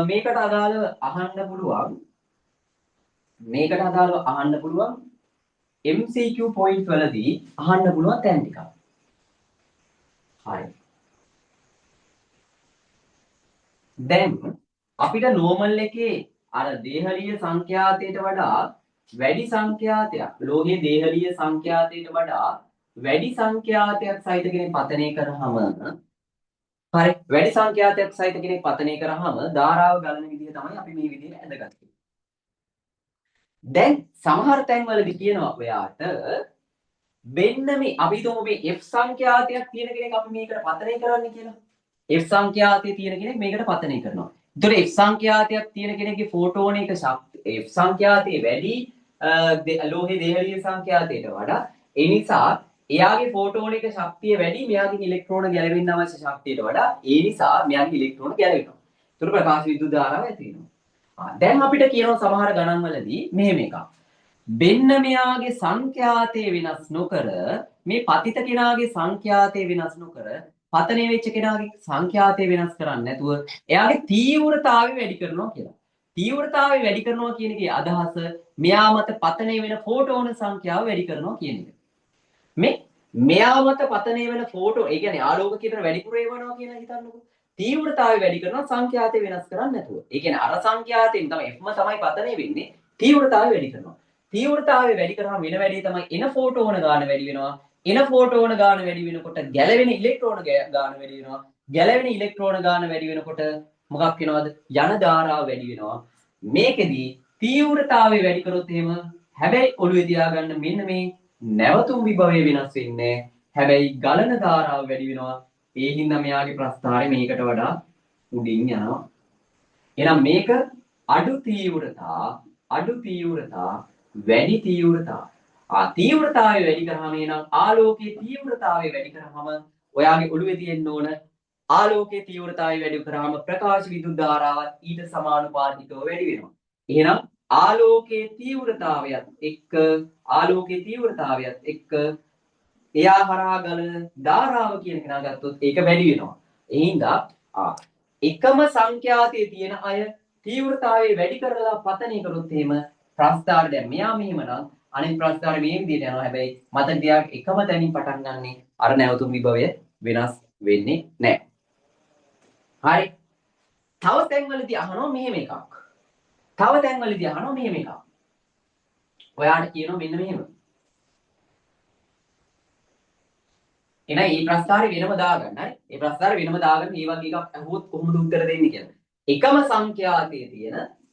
මේකට අදාළව අහන්න පුළුවන් MCQ point වලදී අහන්න පුළුවන් තැන් ටිකක්. හරි. දැන් අපිට නෝමල් එකේ අර දේහලීය සංඛ්‍යාතයට වඩා වැඩි සංඛ්‍යාතයක් ලෝහයේ දේහලීය සංඛ්‍යාතයට වඩා වැඩි සංඛ්‍යාතයක් සහිත කෙනෙක් පතනය කරාම හරි වැඩි සංඛ්‍යාතයක් සහිත කෙනෙක් පතනය කරාම ධාරාව ගලන විදිහ තමයි අපි මේ විදිහට ඇඳගත්තේ. දැන් සමහර තැන්වලදී කියනවා ඔයාට වෙන්න මේ අපි හිතමු මේ F සංඛ්‍යාතයක් තියෙන කෙනෙක් අපි මේකට පතනය කරන්න කියලා. F සංඛ්‍යාතය තියෙන කෙනෙක් මේකට පතනය කරනවා. ඒතර F සංඛ්‍යාතයක් තියෙන කෙනෙක්ගේ ෆෝටෝනික ශක්තිය F සංඛ්‍යාතයේ වැඩි ලෝහයේ දේහලීය සංඛ්‍යාතයට වඩා ඒ නිසා එයාගේ ෆෝටෝනික ශක්තිය වැඩි මෙයාගේ ඉලෙක්ට්‍රෝන ගැලවෙන්න අවශ්‍ය ශක්තියට වඩා ඒ නිසා මෙයාගේ ඉලෙක්ට්‍රෝන ගැලවෙනවා. ඒතර ප්‍රකාශ විද්‍යුත් ධාරාව ඇති වෙනවා. දැන් අපිට කියනවා සමහර ගණන් වලදී මෙහෙම එකක්. වෙන්න මෙයාගේ සංඛ්‍යාතය වෙනස් නොකර මේ පතිත කෙනාගේ සංඛ්‍යාතය වෙනස් නොකර පතනය වෙච්ච කෙනාගේ සංඛ්‍යාතය වෙනස් කරන්නේ නැතුව එයාගේ තීව්‍රතාවය වැඩි කරනවා කියලා. තීව්‍රතාවය වැඩි කරනවා කියන එකේ අදහස මෙයා මත පතනය වෙන ෆෝටෝන සංඛ්‍යාව වැඩි කරනවා කියන එක. මෙයා මත පතනය වෙන ෆෝටෝ ඒ කියන්නේ ආලෝක කිරණ වැඩිපුර එවනවා කියලා හිතන්නකෝ. තීව්‍රතාවය වැඩි කරනවා සංඛ්‍යාතය වෙනස් කරන්නේ නැතුව. ඒ කියන්නේ අර සංඛ්‍යාතයෙන් තමයි F තමයි පතනය වෙන්නේ. තීව්‍රතාවය වැඩි කරනවා. තීව්‍රතාවය වැඩි කරාම වෙන වැඩි තමයි එන ෆෝටෝන ගාන වැඩි වෙනවා. එන ෆෝටෝන ගාන වැඩි වෙනකොට ගැලවෙන ඉලෙක්ට්‍රෝන ගාන වැඩි වෙනවා. ගැලවෙන ඉලෙක්ට්‍රෝන ගාන වැඩි වෙනකොට මොකක් වෙනවද? යන ධාරාව වැඩි වෙනවා. මේකෙදි තීව්‍රතාවය වැඩි කරොත් එහෙම හැබැයි ඔළුවේ තියාගන්න මෙන්න මේ නැවතුම් විභවය වෙනස් වෙන්නේ. හැබැයි ගලන ධාරාව වැඩි වෙනවා. ඒ හින්දා මෙයාගේ ප්‍රස්ථාරය මේකට වඩා උඩින් යනවා. එහෙනම් මේක අඩු තීව්‍රතා වැඩි තීව්‍රතා. තීව්‍රතාවය වැඩි කරාම එනම් ආලෝකයේ තීව්‍රතාවය වැඩි කරාම ඔයාගේ ඔළුවේ තියෙන්න ඕන ආලෝකයේ තීව්‍රතාවය වැඩි කරාම ප්‍රකාශ විද්‍යුත් ධාරාවත් ඊට සමානුපාතිකව වැඩි වෙනවා. එහෙනම් ආලෝකයේ තීව්‍රතාවයත් එක්ක එයා හරහා ගලන ධාරාව කියන කෙනා ගත්තොත් ඒක වැඩි වෙනවා. ඒ හින්දා එකම සංඛ්‍යාතයේ තියෙන අය තීව්‍රතාවය වැඩි කරලා පතනය කරොත් එහෙම ප්‍රස්ථාර දැන් මෙයා මෙහෙම නම් අනිත් ප්‍රස්ථාර මේ විදිහට යනවා. හැබැයි මතක තියාගන්න එකම තැනින් පටන් ගන්නෙ අර නැවතුම් විභවය වෙනස් වෙන්නේ නැහැ. හරි. තව තැන්වලදී අහනවා මෙහෙම එකක්. ඔයාට කියනවා මෙන්න මෙහෙම. එහෙනම් මේ ප්‍රස්ථාරය වෙනම දාගන්න. හරි. මේ ප්‍රස්ථාරය වෙනම දාගන්න මේ වගේ එකක් අහුවොත් කොහොමද උත්තර දෙන්නේ කියලා.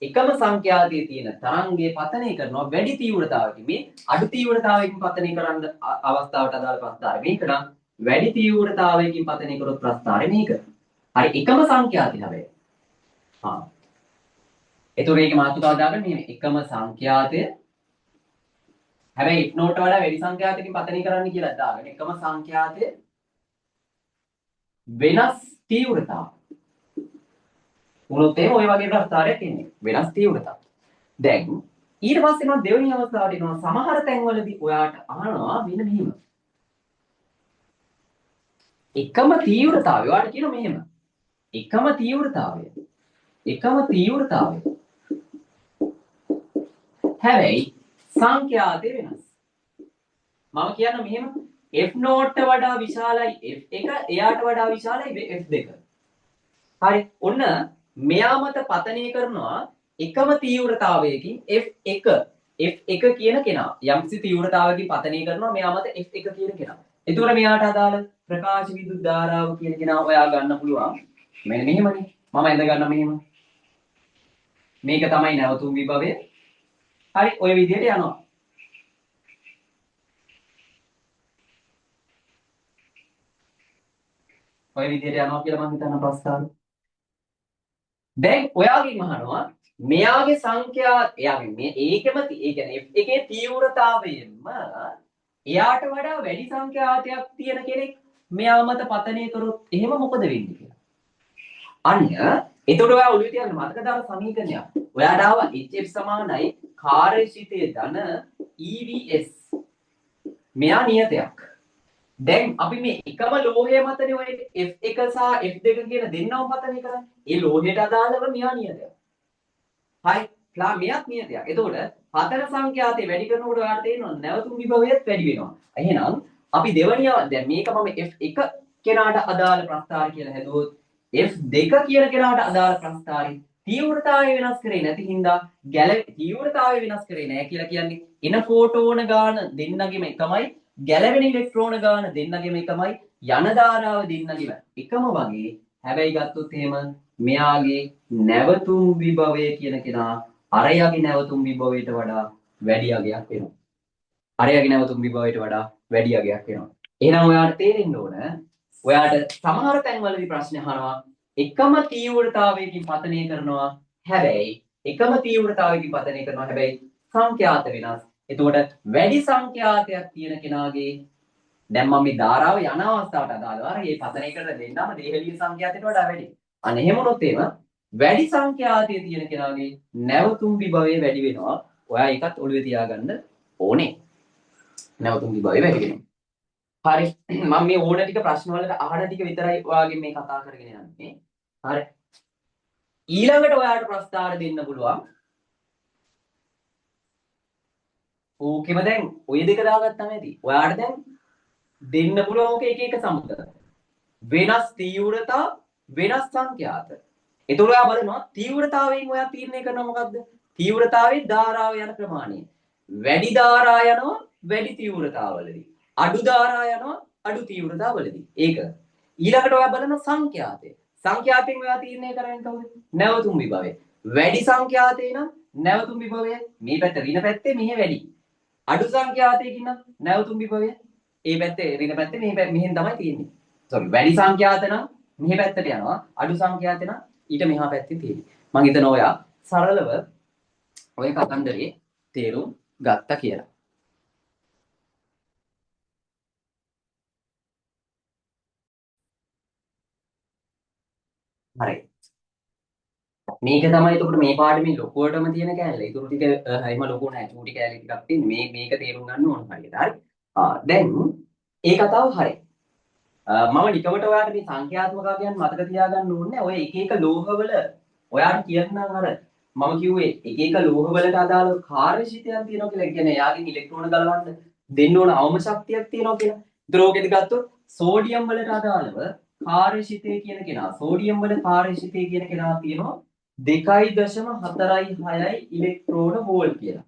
එකම සංඛ්‍යාතයේ තියෙන තරංගයේ පතනය කරනවා වැඩි තීව්‍රතාවයකින්. මේ අඩු තීව්‍රතාවයකින් පතනය කරන්න අවස්ථාවට අදාළ ප්‍රස්ථාරය මේක නම් වැඩි තීව්‍රතාවයකින් පතනය කරොත් ප්‍රස්ථාරය මේක. හරි එකම සංඛ්‍යාතය හැබැයි. එතකොට මේක මාතෘකාව දාගන්න මෙහෙම එකම සංඛ්‍යාතය හැබැයි if not වඩා වැඩි සංඛ්‍යාතකින් පතනය කරන්න කියලා දාගෙන එකම සංඛ්‍යාතයේ වෙනස් තීව්‍රතාව. උනොත් එහෙම ওই වගේ ප්‍රස්තාරයක් එන්නේ. වෙනස් තීව්‍රතාව. දැන් ඊට පස්සේ මම දෙවෙනි අවස්ථාවට එනවා. සමහර තැන්වලදී ඔයාට අහනවා මෙන්න මෙහෙම. එකම තීව්‍රතාවය. ඔයාට කියන මෙහෙම. එකම තීව්‍රතාවය. එකම තීව්‍රතාවය. හැබැයි සංඛ්‍යාතය වෙනස්. මම කියන්න මෙහෙම F0 වඩා විශාලයි F1 එයාට වඩා විශාලයි F2. හරි. ඔන්න මෙයා මත පතනය කරනවා එකම තීව්‍රතාවයකින් F1 කියන කෙනා. යම්කිසි තීව්‍රතාවයකින් පතනය කරනවා මෙයා මත F1 කියන කෙනා. එතකොට මෙයාට අදාළ ප්‍රකාශ විදුලි ධාරාව කියන කෙනා ඔයා ගන්න පුළුවන්. මෙන්න මෙහෙමනේ. මම ඇඳ ගන්න මෙහෙම. මේක තමයි නැවතුම් විභවය. හරි. ඔය විදිහට යනවා. ඔය විදිහට යනවා කියලා මම හිතන ප්‍රස්තාවය. දැන් ඔයාගෙන් අහනවා මෙයාගේ සංඛ්‍යා එයාගේ මේ ඒකෙම ඒ කියන්නේ F1 තීව්‍රතාවයෙන්ම එයාට වඩා වැඩි සංඛ්‍යාතයක් තියෙන කෙනෙක් මෙයා මත පතනය කරොත් එහෙම මොකද වෙන්නේ කියලා. අන්න එතකොට ඔයා ඔළුවේ තියන්න මතක දාලා සමීකරණයක්. ඔයාට ආව HF සමානයි කාර්යශීලී ධන EVS. මෙයා නියතයක්. දැන් අපි මේ එකම ලෝහය මතනේ ඔය F1 සහ F2 කියන දෙන්නම පතනය කරන්නේ. ඒ ලෝහයට අදාළව මෙයා නියතයක්. හරි. මෙයාත් නියතයක්. එතකොට හතර සංඛ්‍යාතේ වැඩි කරනකොට ඔයාලට තේරෙනවා නැවතුම් විභවයත් වැඩි වෙනවා. එහෙනම් අපි දෙවනිය දැන් මේක මම F1 කෙනාට අදාළ ප්‍රස්ථාර කියලා හැදුවොත් F2 කියන කෙනාට අදාළ ප්‍රස්ථාරي තීව්‍රතාවය වෙනස් කරේ නැති හින්දා තීව්‍රතාවය වෙනස් කරේ නැහැ කියලා කියන්නේ එන ෆෝටෝන ගාන දෙන්නගෙම එකමයි ගැලවෙන ඉලෙක්ට්‍රෝන ගාන දෙන්නගෙම එකමයි යන ධාරාව දෙන්නගෙම එකම වගේ. හැබැයි ගත්තොත් එහෙම මෙයාගේ නැවතුම් විභවය කියන කෙනා අරයාගේ නැවතුම් විභවයට වඩා වැඩි අගයක් වෙනවා. අරයාගේ නැවතුම් විභවයට වඩා වැඩි අගයක් වෙනවා. එහෙනම් ඔයාලට තේරෙන්න ඕන ඔයාට සමහර තැන්වලදී ප්‍රශ්න අහනවා එකම තීව්‍රතාවයකින් පතනය කරනවා හැබැයි සංඛ්‍යාත වෙනස්. එතකොට වැඩි සංඛ්‍යාතයක් තියෙන කෙනාගේ දැන් මම මේ ධාරාව යන අවස්ථාවට අදාළව අර මේ පතනය කරන දෙන්නම දේහලීය සංඛ්‍යාතයට වඩා වැඩි. අන්න එහෙම වුණොත් එහෙම වැඩි සංඛ්‍යාතයේ තියෙන කෙනාගේ නැවතුම් විභවය වැඩි වෙනවා. ඔයා ඒකත් ඔළුවේ තියාගන්න ඕනේ. නැවතුම් විභවය වැඩි වෙනවා. හරි. මම මේ ඕන ටික ප්‍රශ්න වලට අහන ටික විතරයි ඔයාගෙන් මේ කතා කරගෙන යන්නේ. හරි. ඊළඟට ඔයාට ප්‍රස්තාර දෙන්න පුළුවන්. ඕකෙම දැන් ඔය දෙක දාගත්තාම ඇති. ඔයාට දැන් දෙන්න පුළුවන් ඕක එක එක සමුදය. වෙනස් තීව්‍රතා වෙනස් සංඛ්‍යාත. එතකොට ඔයා බලනවා තීව්‍රතාවයෙන් ඔයා තීරණය කරනවා මොකද්ද? තීව්‍රතාවයේ ධාරාව යන ප්‍රමාණය. වැඩි ධාරා යනවා වැඩි තීව්‍රතාවවලදී. අඩු ධාරා යනවා අඩු තීව්‍රතාවවලදී. ඒක. ඊළඟට ඔයා බලන සංඛ්‍යාතය. සංඛ්‍යාතයෙන් ඔයා තීරණය කරන්නේ කවුද? නැවතුම් විභවය. වැඩි සංඛ්‍යාතේ නම් නැවතුම් විභවය මේ පැත්ත ඍණ පැත්තේ මෙහෙ වැඩි. අඩු සංඛ්‍යාතයකින් නම් නැවතුම් විභවය ඒ පැත්තේ ඍණ පැත්තේ මෙහෙන් තමයි තියෙන්නේ. සෝරි වැඩි සංඛ්‍යාත නම් මෙහෙ පැත්තට යනවා. අඩු සංඛ්‍යාත නම් ඊට මෙහා පැත්තේ තියෙන්නේ. මම හිතනවා ඔයා සරලව ඔය කතන්දරේ තේරුම් ගත්තා කියලා. හරි. මේක තමයි එතකොට මේ පාඩමේ ලොකුවටම තියෙන කෑල්ල. ඒක ටික එහෙම ලොකු නෑ. චූටි කෑලි ටිකක් තියෙන්නේ. මේක තේරුම් ගන්න ඕන හරියට. හරි. දැන් ඒ කතාව හරි. මම නිකවට ඔයාලට මේ සංඛ්‍යාත්මක අගයන් මතක තියාගන්න ඕනේ. ඔය එක එක ලෝහවල ඔයාලට කියන්නම් අර මම කිව්වේ එක එක ලෝහවලට අදාළ කාර්යශීලීත්වයක් තියෙනවා කියලා. ඒ කියන්නේ එයාගෙන් ඉලෙක්ට්‍රෝන ගලවන්න දෙන්න ඕන අවම ශක්තියක් තියෙනවා කියලා. ඒතර ඕකෙදි ගත්තොත් සෝඩියම් වලට අදාළව කාර්යශීලීත්වය කියන කෙනා සෝඩියම් වල කාර්යශීලීත්වය කියන කෙනා තියෙනවා 2.46 ඉලෙක්ට්‍රෝන වෝල්ට් කියලා.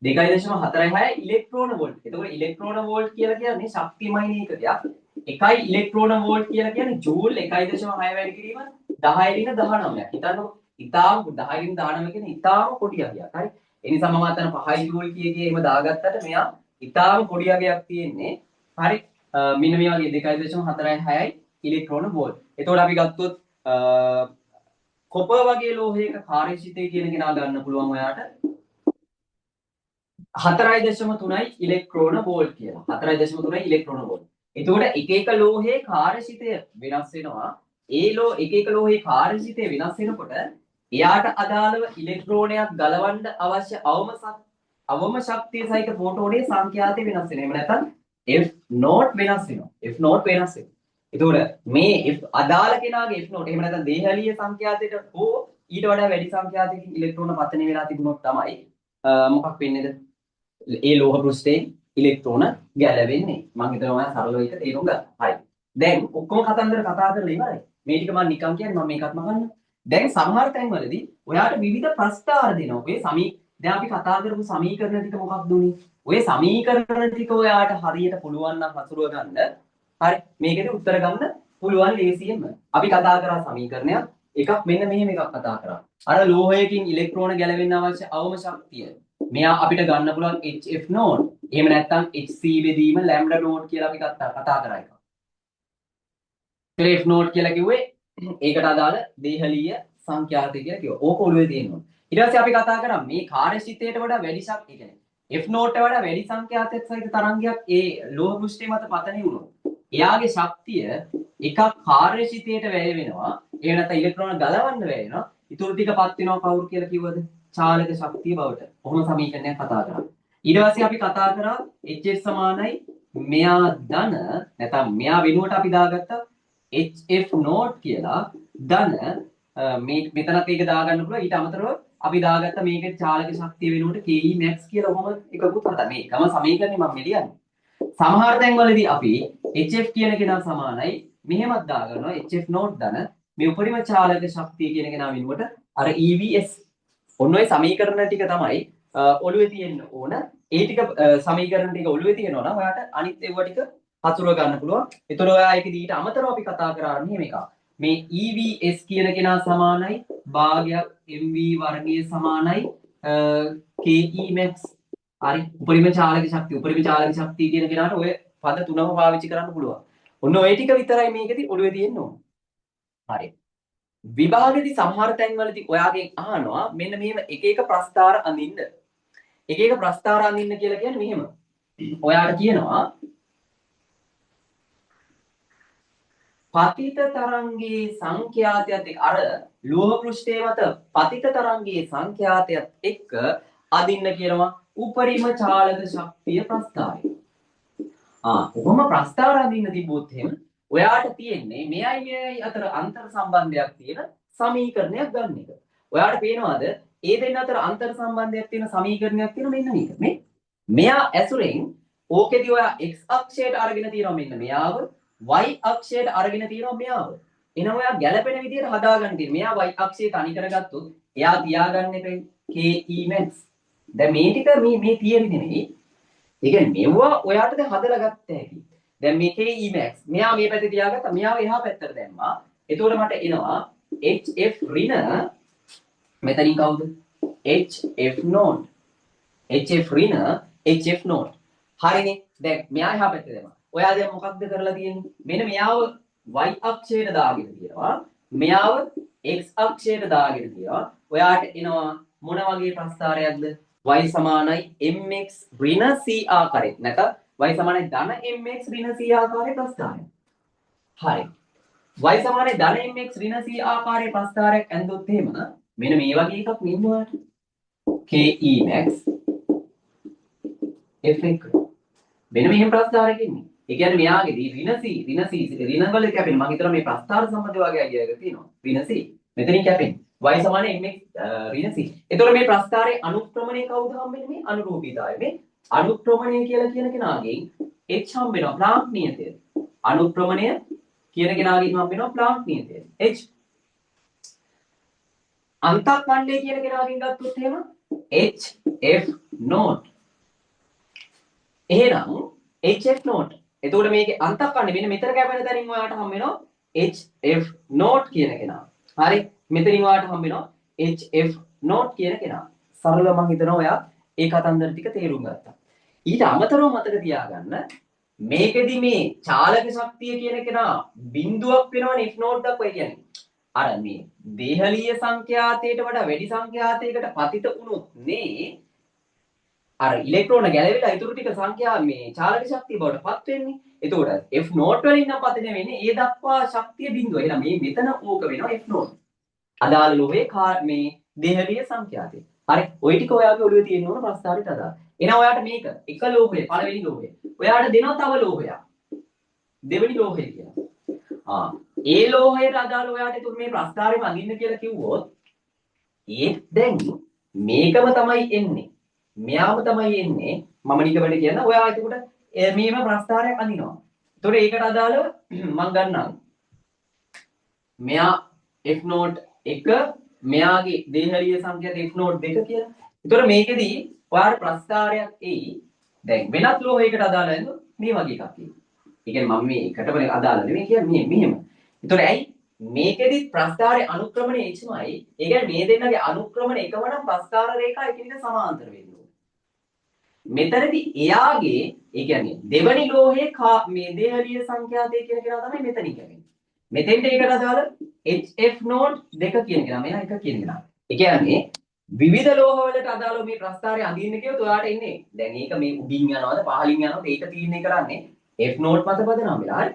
2.46 ඉලෙක්ට්‍රෝන වෝල්ට්. එතකොට ඉලෙක්ට්‍රෝන වෝල්ට් කියලා කියන්නේ ශක්තිමය ඒකකයක්. එකයි ඉලෙක්ට්‍රෝන වෝල්ට් කියලා කියන්නේ ජූල් 1.6 වැඩි කිරීම 10 රින 19ක්. හිතන්නකො ඉතාලම 10 රින 19 කියන්නේ ඉතාලම පොඩි අගයක්. හරි. ඒ නිසා මම අතන 5 ජූල් කියේ එහෙම දාගත්තට මෙයා ඉතාලම පොඩි අගයක් තියෙන්නේ. හරි. මෙන්න මේ වගේ 2.46 ඉලෙක්ට්‍රෝන වෝල්ට්. එතකොට අපි ගත්තොත් කොපර් වගේ ලෝහයක කාර්යශීලීත්වය කියන කෙනා ගන්න පුළුවන් ඔයාට 4.3යි ඉලෙක්ට්‍රෝන වෝල්ට් කියලා. 4.3යි ඉලෙක්ට්‍රෝන වෝල්ට්. එතකොට එක එක ලෝහයේ කාර්යශීලය වෙනස් වෙනවා. එක එක ලෝහයේ කාර්යශීලය වෙනස් වෙනකොට එයාට අදාළව ඉලෙක්ට්‍රෝනයක් ගලවන්න අවශ්‍ය අවම ශක්තිය සහිත ෆෝටෝනයේ සංඛ්‍යාතය වෙනස් වෙනවා. එහෙම නැත්නම් F0 වෙනස් වෙනවා. F0 වෙනස් වෙනවා. එතකොට මේ F අදාළ කෙනාගේ F0 එහෙම නැත්නම් දේහලීය සංඛ්‍යාතයට හෝ ඊට වඩා වැඩි සංඛ්‍යාතයකින් ඉලෙක්ට්‍රෝන පතනය වෙලා තිබුණොත් තමයි මොකක් වෙන්නේද? ඒ ලෝහ පෘෂ්ඨයෙන් ඉලෙක්ට්‍රෝන ගැලවෙන්නේ. මම හිතනවා ඔයා සරලව එක තේරුම් ගන්න. හරි. දැන් ඔක්කොම කතන්දර කතා කරලා ඉවරයි. මේ ටික මම නිකන් කියන්නේ මම මේකත් මගන්න. දැන් සමහර තැන්වලදී ඔයාට විවිධ ප්‍රස්තාර දෙනවා. ඔය දැන් අපි කතා කරපු සමීකරණ ටික මොකක්ද උනේ? ඔය සමීකරණ ටික ඔයාට හරියට පුළුවන් නම් හසුරුව ගන්න. හරි. මේකෙදි උත්තර ගන්න පුළුවන් ලේසියෙන්ම. අපි කතා කරා සමීකරණයක් එකක් මෙන්න මෙහෙම එකක් කතා කරා. අර ලෝහයකින් ඉලෙක්ට්‍රෝන ගැලවෙන්න අවශ්‍ය අවම ශක්තිය. මෙයා අපිට ගන්න පුළුවන් HF නෝඩ්. එහෙම නැත්නම් HC බෙදීම ලැම්ඩා නෝඩ් කියලා අපි කතා කරා එක. F නෝඩ් කියලා කිව්වේ ඒකට අදාළ දේහලීය සංඛ්‍යාතය කියලා කිව්වා. ඕක ඔළුවේ තියෙනවා. ඊට පස්සේ අපි කතා කරා මේ කාර්යශීලයට වඩා වැඩි ශක්තිය කියන්නේ F නෝඩ්ට වඩා වැඩි සංඛ්‍යාතයක් සහිත තරංගයක් ඒ ලෝහ පෘෂ්ඨය මත පතණය වුණොත් එයාගේ ශක්තිය එකක් කාර්යශීලයට වැය වෙනවා. එහෙම නැත්නම් ඉලෙක්ට්‍රෝන ගලවන්න වැය වෙනවා. ඊටු ටිකපත් වෙනවා කවුරු කියලා කිව්වද? චාලක ශක්තිය බවට. කොහොම සමීකරණයක් කතා කරා. ඊට පස්සේ අපි කතා කරා HF සමානයි මෙයා ධන නැත්නම් මෙයා වෙනුවට අපි දාගත්තා HF නෝඩ් කියලා ධන මේ මෙතනත් ඒක දාගන්න පුළුවන්. ඊට අමතරව අපි දාගත්ත මේකේ චාලක ශක්තිය වෙනුවට KE max කියලා ඔහොම එකකුත් හදා. මේකම සමීකරණේ මම මෙලියන්නේ. සමහර තැන්වලදී අපි HF කියන කෙනා සමානයි මෙහෙමත් දාගන්නවා HF නෝඩ් ධන මේ උපරිම චාලක ශක්තිය කියන කෙනා වෙනුවට අර EVS ඔන්න ඔය සමීකරණ ටික තමයි ඔළුවේ තියෙන්න ඕන. ඒ ටික සමීකරණ ටික ඔළුවේ තියෙනවා නම් ඔයාට අනිත් ඒවා ටික හසුරව ගන්න පුළුවන්. ඒතර ඔයා ඒකදී ඊට අමතරව අපි කතා කරා මෙහෙම එකක්. මේ EVS කියන කෙනා සමානයි භාගයක් MV වර්ගය සමානයි KE max. හරි. උපරිම චාලක ශක්තිය කියන කෙනාට ඔය පද තුනම පාවිච්චි කරන්න පුළුවන්. ඔන්න ඔය ටික විතරයි මේකෙදි ඔළුවේ තියෙන්න ඕන. හරි. විභාගෙදී සමහර තැන්වලදී ඔයාගෙන් අහනවා මෙන්න මෙහෙම එක එක ප්‍රස්තාර අඳින්න. එක එක ප්‍රස්තාර අඳින්න කියලා කියන්නේ මෙහෙම. ඔයාට කියනවා පතිත තරංගයේ සංඛ්‍යාතයත් එක්ක අර ලෝහ පෘෂ්ඨයේ මත පතිත තරංගයේ සංඛ්‍යාතයත් එක්ක අදින්න කියනවා උපරිම චාලක ශක්තිය ප්‍රස්තාරය. කොහොම ප්‍රස්තාර අදින්න තිබ්බොත් එහෙම ඔයාට තියෙන්නේ මෙයයි අතර අන්තර් සම්බන්ධයක් තියෙන සමීකරණයක් ගන්න එක. ඔයාට පේනවාද ඒ දෙන්න අතර අන්තර් සම්බන්ධයක් තියෙන සමීකරණයක් තියෙන මෙන්න මේක. මෙයා ඇසුරෙන් ඕකෙදි ඔයා x අක්ෂයට අරගෙන තියෙනවා මෙන්න මෙයාව y අක්ෂයට අරගෙන තියෙනවා මෙයාව. එහෙනම් ඔයා ගැළපෙන විදිහට හදාගන්න තියෙනවා. මෙයා y අක්ෂය තනි කරගත්තොත් එයා තියාගන්න එපේ KE max. දැන් මේ ටික මේ තියෙන්නේ නෙමෙයි. ඒ කියන්නේ මෙවුවා ඔයාට දැන් හදලා ගත්ත හැකි. දැන් මේ KE max මෙයා මේ පැත්තේ තියාගත්තා. මෙයාව එහා පැත්තට දැම්මා. එතකොට මට එනවා HF ඍණ මෙතනින් කවුද? HF node. HF ඍණ HF නෝඩ්. හරිනේ. දැන් මෙයා එහා පැත්තේ දැම්මා. ඔයා දැන් මොකක්ද කරලා තියෙන්නේ? මෙන්න මෙයාව y අක්ෂයට දාගෙන තියෙනවා. මෙයාව x අක්ෂයට දාගෙන තියෙනවා. ඔයාට එනවා මොන වගේ ප්‍රස්තාරයක්ද? y සමානයි mx ඍණ c ආකාරයට. නැත්නම් y සමානයි ධන mx ඍණ c ආකාරයේ ප්‍රස්තාරයක්. හරි. y සමානයි ධන mx ඍණ c ආකාරයේ ප්‍රස්තාරයක් ඇඳුත් එහෙම මෙන්න මේ වගේ එකක් මෙන්නවාට. KE max f1 මෙන්න මෙහෙම ප්‍රස්තාරයක් ඉන්නේ. ඒ කියන්නේ මෙයාගේදී ඍණ වල කැපෙන මම හිතනවා මේ ප්‍රස්තාර සම්බන්ධ වගේ අයිඩියා එකක් තියෙනවා. ඍණ c මෙතනින් කැපෙන්නේ. y සමාන mx ඍණ c. එතකොට මේ ප්‍රස්තාරයේ අනුක්‍රමණය කවුද හම්බෙන්නේ? මේ අනුරූපීතාවය. මේ අනුක්‍රමණය කියලා කියන කෙනාගෙන් h හම්බ වෙනවා ප්ලාන්ක් නියතය. අනුක්‍රමණය කියන කෙනාගෙන් හම්බ වෙනවා ප්ලාන්ක් නියතය. h අන්තක්ඛණ්ඩය කියන කෙනාගෙන් ගත්තොත් එහෙම hf නෝඩ්. එහෙනම් hf නෝඩ්. එතකොට මේකේ අන්තක්ඛණ්ඩය මෙන්න මෙතන කැපෙන තැනින් ඔයාලට හම්බ වෙනවා hf නෝඩ් කියන කෙනා. හරි. මෙතනින් ඔයාලට හම්බ වෙනවා hf නෝඩ් කියන කෙනා. සරලව මම හිතනවා ඔයා ඒ කතන්දර ටික තේරුම් ගත්තා. ඊට අමතරව මතක තියාගන්න මේකෙදි මේ චාලක ශක්තිය කියන කෙනා බිඳුවක් වෙනවනේ if නෝඩ් දක්වා කියන්නේ. අර මේ දේහලීය සංඛ්‍යාතයට වඩා වැඩි සංඛ්‍යාතයකට පතිත වුණොත් නේ අර ඉලෙක්ට්‍රෝන ගැලවිලා ඊටු ටික සංඛ්‍යා මේ චාලක ශක්තිය බවට පත් වෙන්නේ. එතකොට F නෝට් වලින් නම් පතන වෙන්නේ ඒ දක්වා ශක්තිය බිඳුව. එහෙනම් මේ මෙතන ඕක වෙනවා F නෝට්. අදාළ ලෝහයේ මේ දෙහළිය සංඛ්‍යාතය. හරි. ওই ටික ඔයාගේ ඔළුවේ තියෙන්න ඕන ප්‍රස්තාරයට අදාළ. එහෙනම් ඔයාට මේක එක ලෝහය පළවෙනි ලෝහය. ඔයාට දෙනවා තව ලෝහයක්. දෙවෙනි ලෝහය කියලා. ඒ ලෝහයට අදාළ ඔයාට ඒතුළු මේ ප්‍රස්තාරෙම අඳින්න කියලා කිව්වොත් ඒත් දැන් මේකම තමයි එන්නේ. මෙයාම තමයි එන්නේ. මම නිකමඩ කියන ඔයා එතකොට මේම ප්‍රස්තාරයක් අඳිනවා. ඒතකොට ඒකට අදාළව මම ගන්නම්. මෙයා F නෝට් 1 මෙයාගේ දෙහළිය සංඛ්‍යාත F නෝට් 2 කියලා. ඒතකොට මේකෙදී ඔයාට ප්‍රස්තාරයක් එයි. දැන් වෙනත් ලෝහයකට අදාළ නේද? මේ වගේ එකක් එයි. ඒ කියන්නේ මම මේ එකටම අදාළ නෙමෙයි කියන්නේ මෙහෙම. ඒතකොට ඇයි මේකෙදි ප්‍රස්තාරයේ අනුක්‍රමණය එච්චමයි. ඒ කියන්නේ මේ දෙන්නගේ අනුක්‍රමණ එකම නම් ප්‍රස්තාර රේඛා එකිනෙක සමාන්තර වෙන්න ඕනේ. මෙතනදී එයාගේ ඒ කියන්නේ දෙවනි ලෝහයේ මේ දෙහළිය සංඛ්‍යාතය කියන කෙනා තමයි මෙතනින් කියන්නේ. මෙතෙන්ට ඒකට අදාළ HF නෝට් 2 කියන කෙනා මෙයා 1 කියන කෙනා. ඒ කියන්නේ විවිධ ලෝහවලට අදාළව මේ ප්‍රස්තාරය අඳින්න කියොත් ඔයාට ඉන්නේ. දැන් මේක මේ උඩින් යනවාද පහලින් යනවාද ඒක තීරණය කරන්නේ F නෝට් මත පදනම් වෙලා. හරි.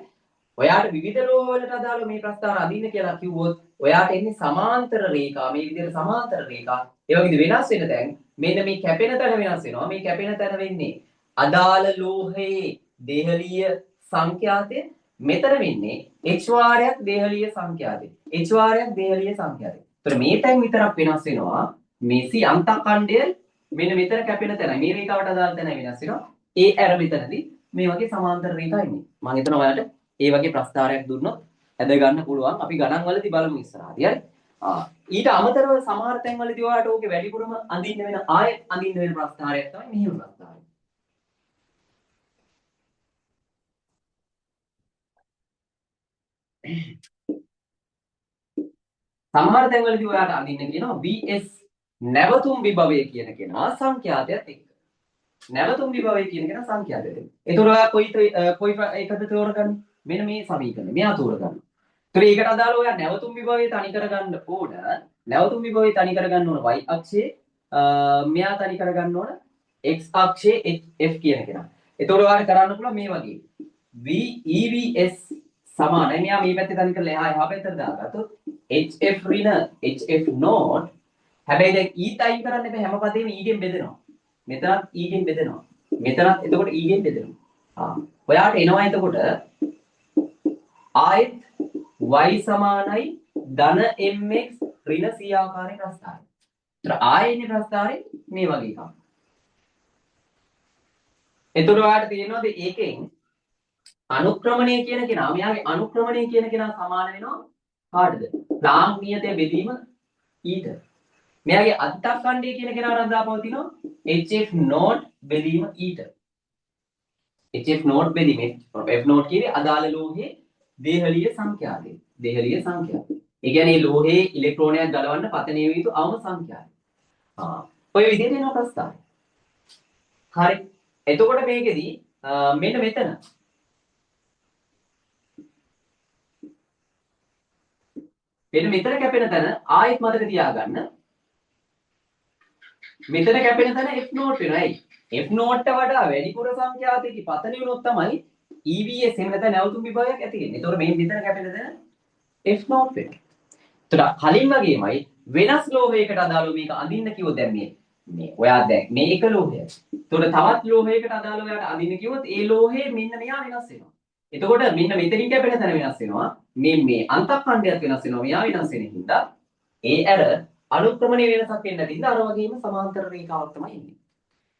ඔයාට විවිධ ලෝහවලට අදාළව මේ ප්‍රස්තාර අඳින්න කියලා කිව්වොත් ඔයාට එන්නේ සමාන්තර රේඛා මේ විදිහට සමාන්තර රේඛා. ඒ වගේද වෙනස් වෙන තැන් මෙන්න මේ කැපෙන තැන වෙනස් වෙනවා. මේ කැපෙන තැන වෙන්නේ අදාළ ලෝහයේ දෙහළිය සංඛ්‍යාතය. මෙතන වෙන්නේ h වාරයක් දෙහළිය සංඛ්‍යාතය. h වාරයක් දෙහළිය සංඛ්‍යාතය. ඒතර මේ තැන් විතරක් වෙනස් වෙනවා. මේ C අන්තකණ්ඩය මෙන්න මෙතන කැපෙන තැන මේ රේඛාවට අදාළ තැන වෙනස් වෙනවා. ඒ ඇර මෙතනදී මේ වගේ සමාන්තර රේඛා ඉන්නේ. මම හිතනවා ඔයාලට ඒ වගේ ප්‍රස්තාරයක් දුන්නොත් ඇද ගන්න පුළුවන්. අපි ගණන් වලදී බලමු ඉස්සරහදී. හරි. ඊට අමතරව සමහර තැන් වලදී ඔයාලට ඕකේ වැඩිපුරම අඳින්න වෙන ආයෙත් අඳින්න වෙන ප්‍රස්තාරයක් තමයි මෙහෙම ප්‍රස්තාරය. සමහර තැන් වලදී ඔයාලට අඳින්න කියනවා VS නැවතුම් විභවය කියන කෙනා සංඛ්‍යාතයත් එක්ක. නැවතුම් විභවය කියන කෙනා සංඛ්‍යාතයත් එක්ක. ඒතකොට ඔයා කොයි එකද තෝරගන්නේ? මෙන්න මේ සමීකරණය. මෙයා තෝරගන්න. ඒතර ඒකට අදාළව ඔයා නැවතුම් විභවය තනි කරගන්න ඕන. නැවතුම් විභවය තනි කරගන්න ඕන y අක්ෂයේ මෙයා තනි කරගන්න ඕන x අක්ෂයේ f කියන කෙනා. ඒතකොට ඔයාලට කරන්න පුළුවන් මේ වගේ. v evs සමානයි. මෙයා මේ පැත්තේ තනි කරලා එහා පැත්තට දාගත්තොත් hf ඍණ hf නෝට්. හැබැයි දැන් e තයින් කරන්න එපා. හැම පදේම e ගෙන් බෙදෙනවා. මෙතනත් e ගෙන් බෙදෙනවා. මෙතනත් එතකොට e ගෙන් බෙදෙනවා. ඔයාට එනවා එතකොට ආයෙත් y සමානයි ධන mx ඍණ c ආකාරයේ ප්‍රස්තාරය. ඒතර ආයෙන්නේ ප්‍රස්තාරේ මේ වගේ එකක්. එතකොට ඔයාලට තියෙනවාද ඒකෙන් අනුක්‍රමණය කියන කෙනා මෙයාගේ අනුක්‍රමණය කියන කෙනා සමාන වෙනවා කාටද? ප්ලාන්ක් නියතය බෙදීම ඊට. මෙයාගේ අන්තක්ඛණ්ඩය කියන කෙනාට අදාපවතිනවා hf නෝට් බෙදීම ඊට. hf නෝට් බෙදීම f නෝට් කියන්නේ අදාළ ලෝහයේ දෙහළිය සංඛ්‍යාතය. දෙහළිය සංඛ්‍යාතය. ඒ කියන්නේ ලෝහයේ ඉලෙක්ට්‍රෝනයක් ගලවන්න පතන යුතු අවම සංඛ්‍යාතය. ඔය විදිහට එනවා ප්‍රස්තාරය. හරි. එතකොට මේකෙදී මෙන්න මෙතන මෙතන කැපෙන තැන ආයෙත් මතක තියාගන්න. මෙතන කැපෙන තැන f නෝට් වෙනවා. ඇයි? f නෝට්ට වඩා වැඩිපුර සංඛ්‍යාතයක පතන වුණොත් තමයි EVS එහෙම නැත්නම් නැවතුම් විභවයක් ඇති වෙන්නේ. ඒතකොට මේ මෙතන කැපෙන තැන f නෝට් වෙනවා. එතකොට කලින් වගේමයි වෙනස් ලෝහයකට අදාළව මේක අඳින්න කිව්වොත් දැන් මේ ඔයා දැන් මේ එක ලෝහය. එතකොට තවත් ලෝහයකට අදාළව ඔයාට අඳින්න කිව්වොත් ඒ ලෝහයේ මෙන්න මෙයා වෙනස් වෙනවා. එතකොට මෙන්න මෙතනින් කැපෙන තැන වෙනස් වෙනවා. මේ අන්තක්ඛණ්ඩයක් වෙනස් වෙනවා. මෙයා වෙනස් වෙන හින්දා ඒ ඇර අනුක්‍රමණය වෙනසක් වෙන්න නැතිනම් අර වගේම සමාන්තර රේඛාවක් තමයි එන්නේ.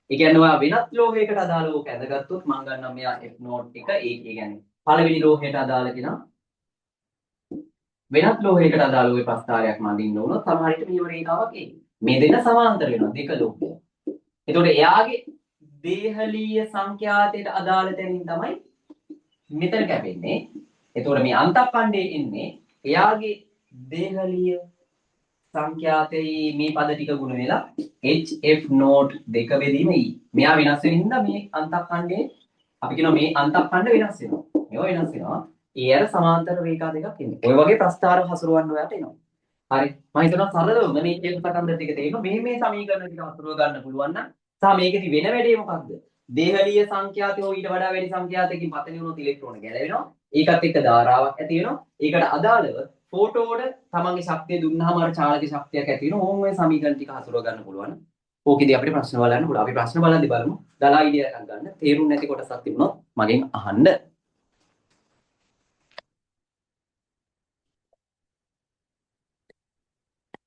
ඒ කියන්නේ ඔයා වෙනත් ලෝහයකට අදාළව ඕක ඇඳගත්තොත් මම ගන්නම් මෙයා F නෝට් එක ඒ කියන්නේ පළවෙනි ලෝහයට අදාළ කෙනා වෙනත් ලෝහයකට අදාළ ওই ප්‍රස්තාරයක් මඳින්න උනොත් සමහර විට මෙහෙම රේඛාවක් එන්නේ. මේ දෙක සමාන්තර වෙනවා දෙක ලෝහය. එතකොට එයාගේ දේහලීය සංඛ්‍යාතයට අදාළ තැනින් තමයි මෙතන කැපෙන්නේ. එතකොට මේ අන්තක්ඛණ්ඩයේ එන්නේ එයාගේ දේහලීය සංඛ්‍යාතයේ මේ පද ටික ගුණ වෙලා HF නෝට් 2 බෙදීම E. මෙයා වෙනස් වෙන හින්දා මේ අන්තක්ඛණ්ඩයේ අපි කියනවා මේ අන්තක්ඛණ්ඩ වෙනස් වෙනවා. මේවා වෙනස් වෙනවා. ඒ අර සමාන්තර රේඛා දෙකක් එන්නේ. ඔය වගේ ප්‍රස්තාර හසුරවන්න ඔයාලට එනවා. හරි. මම හිතනවා සරලවම මේ හේතු සකන්ධ ටික තේරෙනවා. මේ සමීකරණ ටික හසුරව ගන්න පුළුවන් නම් සහ මේකෙදි වෙන වැඩේ මොකක්ද? දේහලීය සංඛ්‍යාතය හෝ ඊට වඩා වැඩි සංඛ්‍යාතයකින් පතනය වුණොත් ඉලෙක්ට්‍රෝන ගැලවෙනවා. ඒකත් එක්ක ධාරාවක් ඇති වෙනවා. ඒකට අදාළව ෆෝටෝවට තමන්ගේ ශක්තිය දුන්නාම අර චාලක ශක්තියක් ඇති වෙනවා. ඕම් ඔය සමීකරණ ටික හසුරව ගන්න පුළුවන්. ඕකෙදී අපිට ප්‍රශ්න බලන්න පුළුවන්. අපි ප්‍රශ්න බලද්දි බලමු. දලා ඉඩියක් ගන්න. තේරුම් නැති කොටසක් තිබුණොත් මගෙන් අහන්න.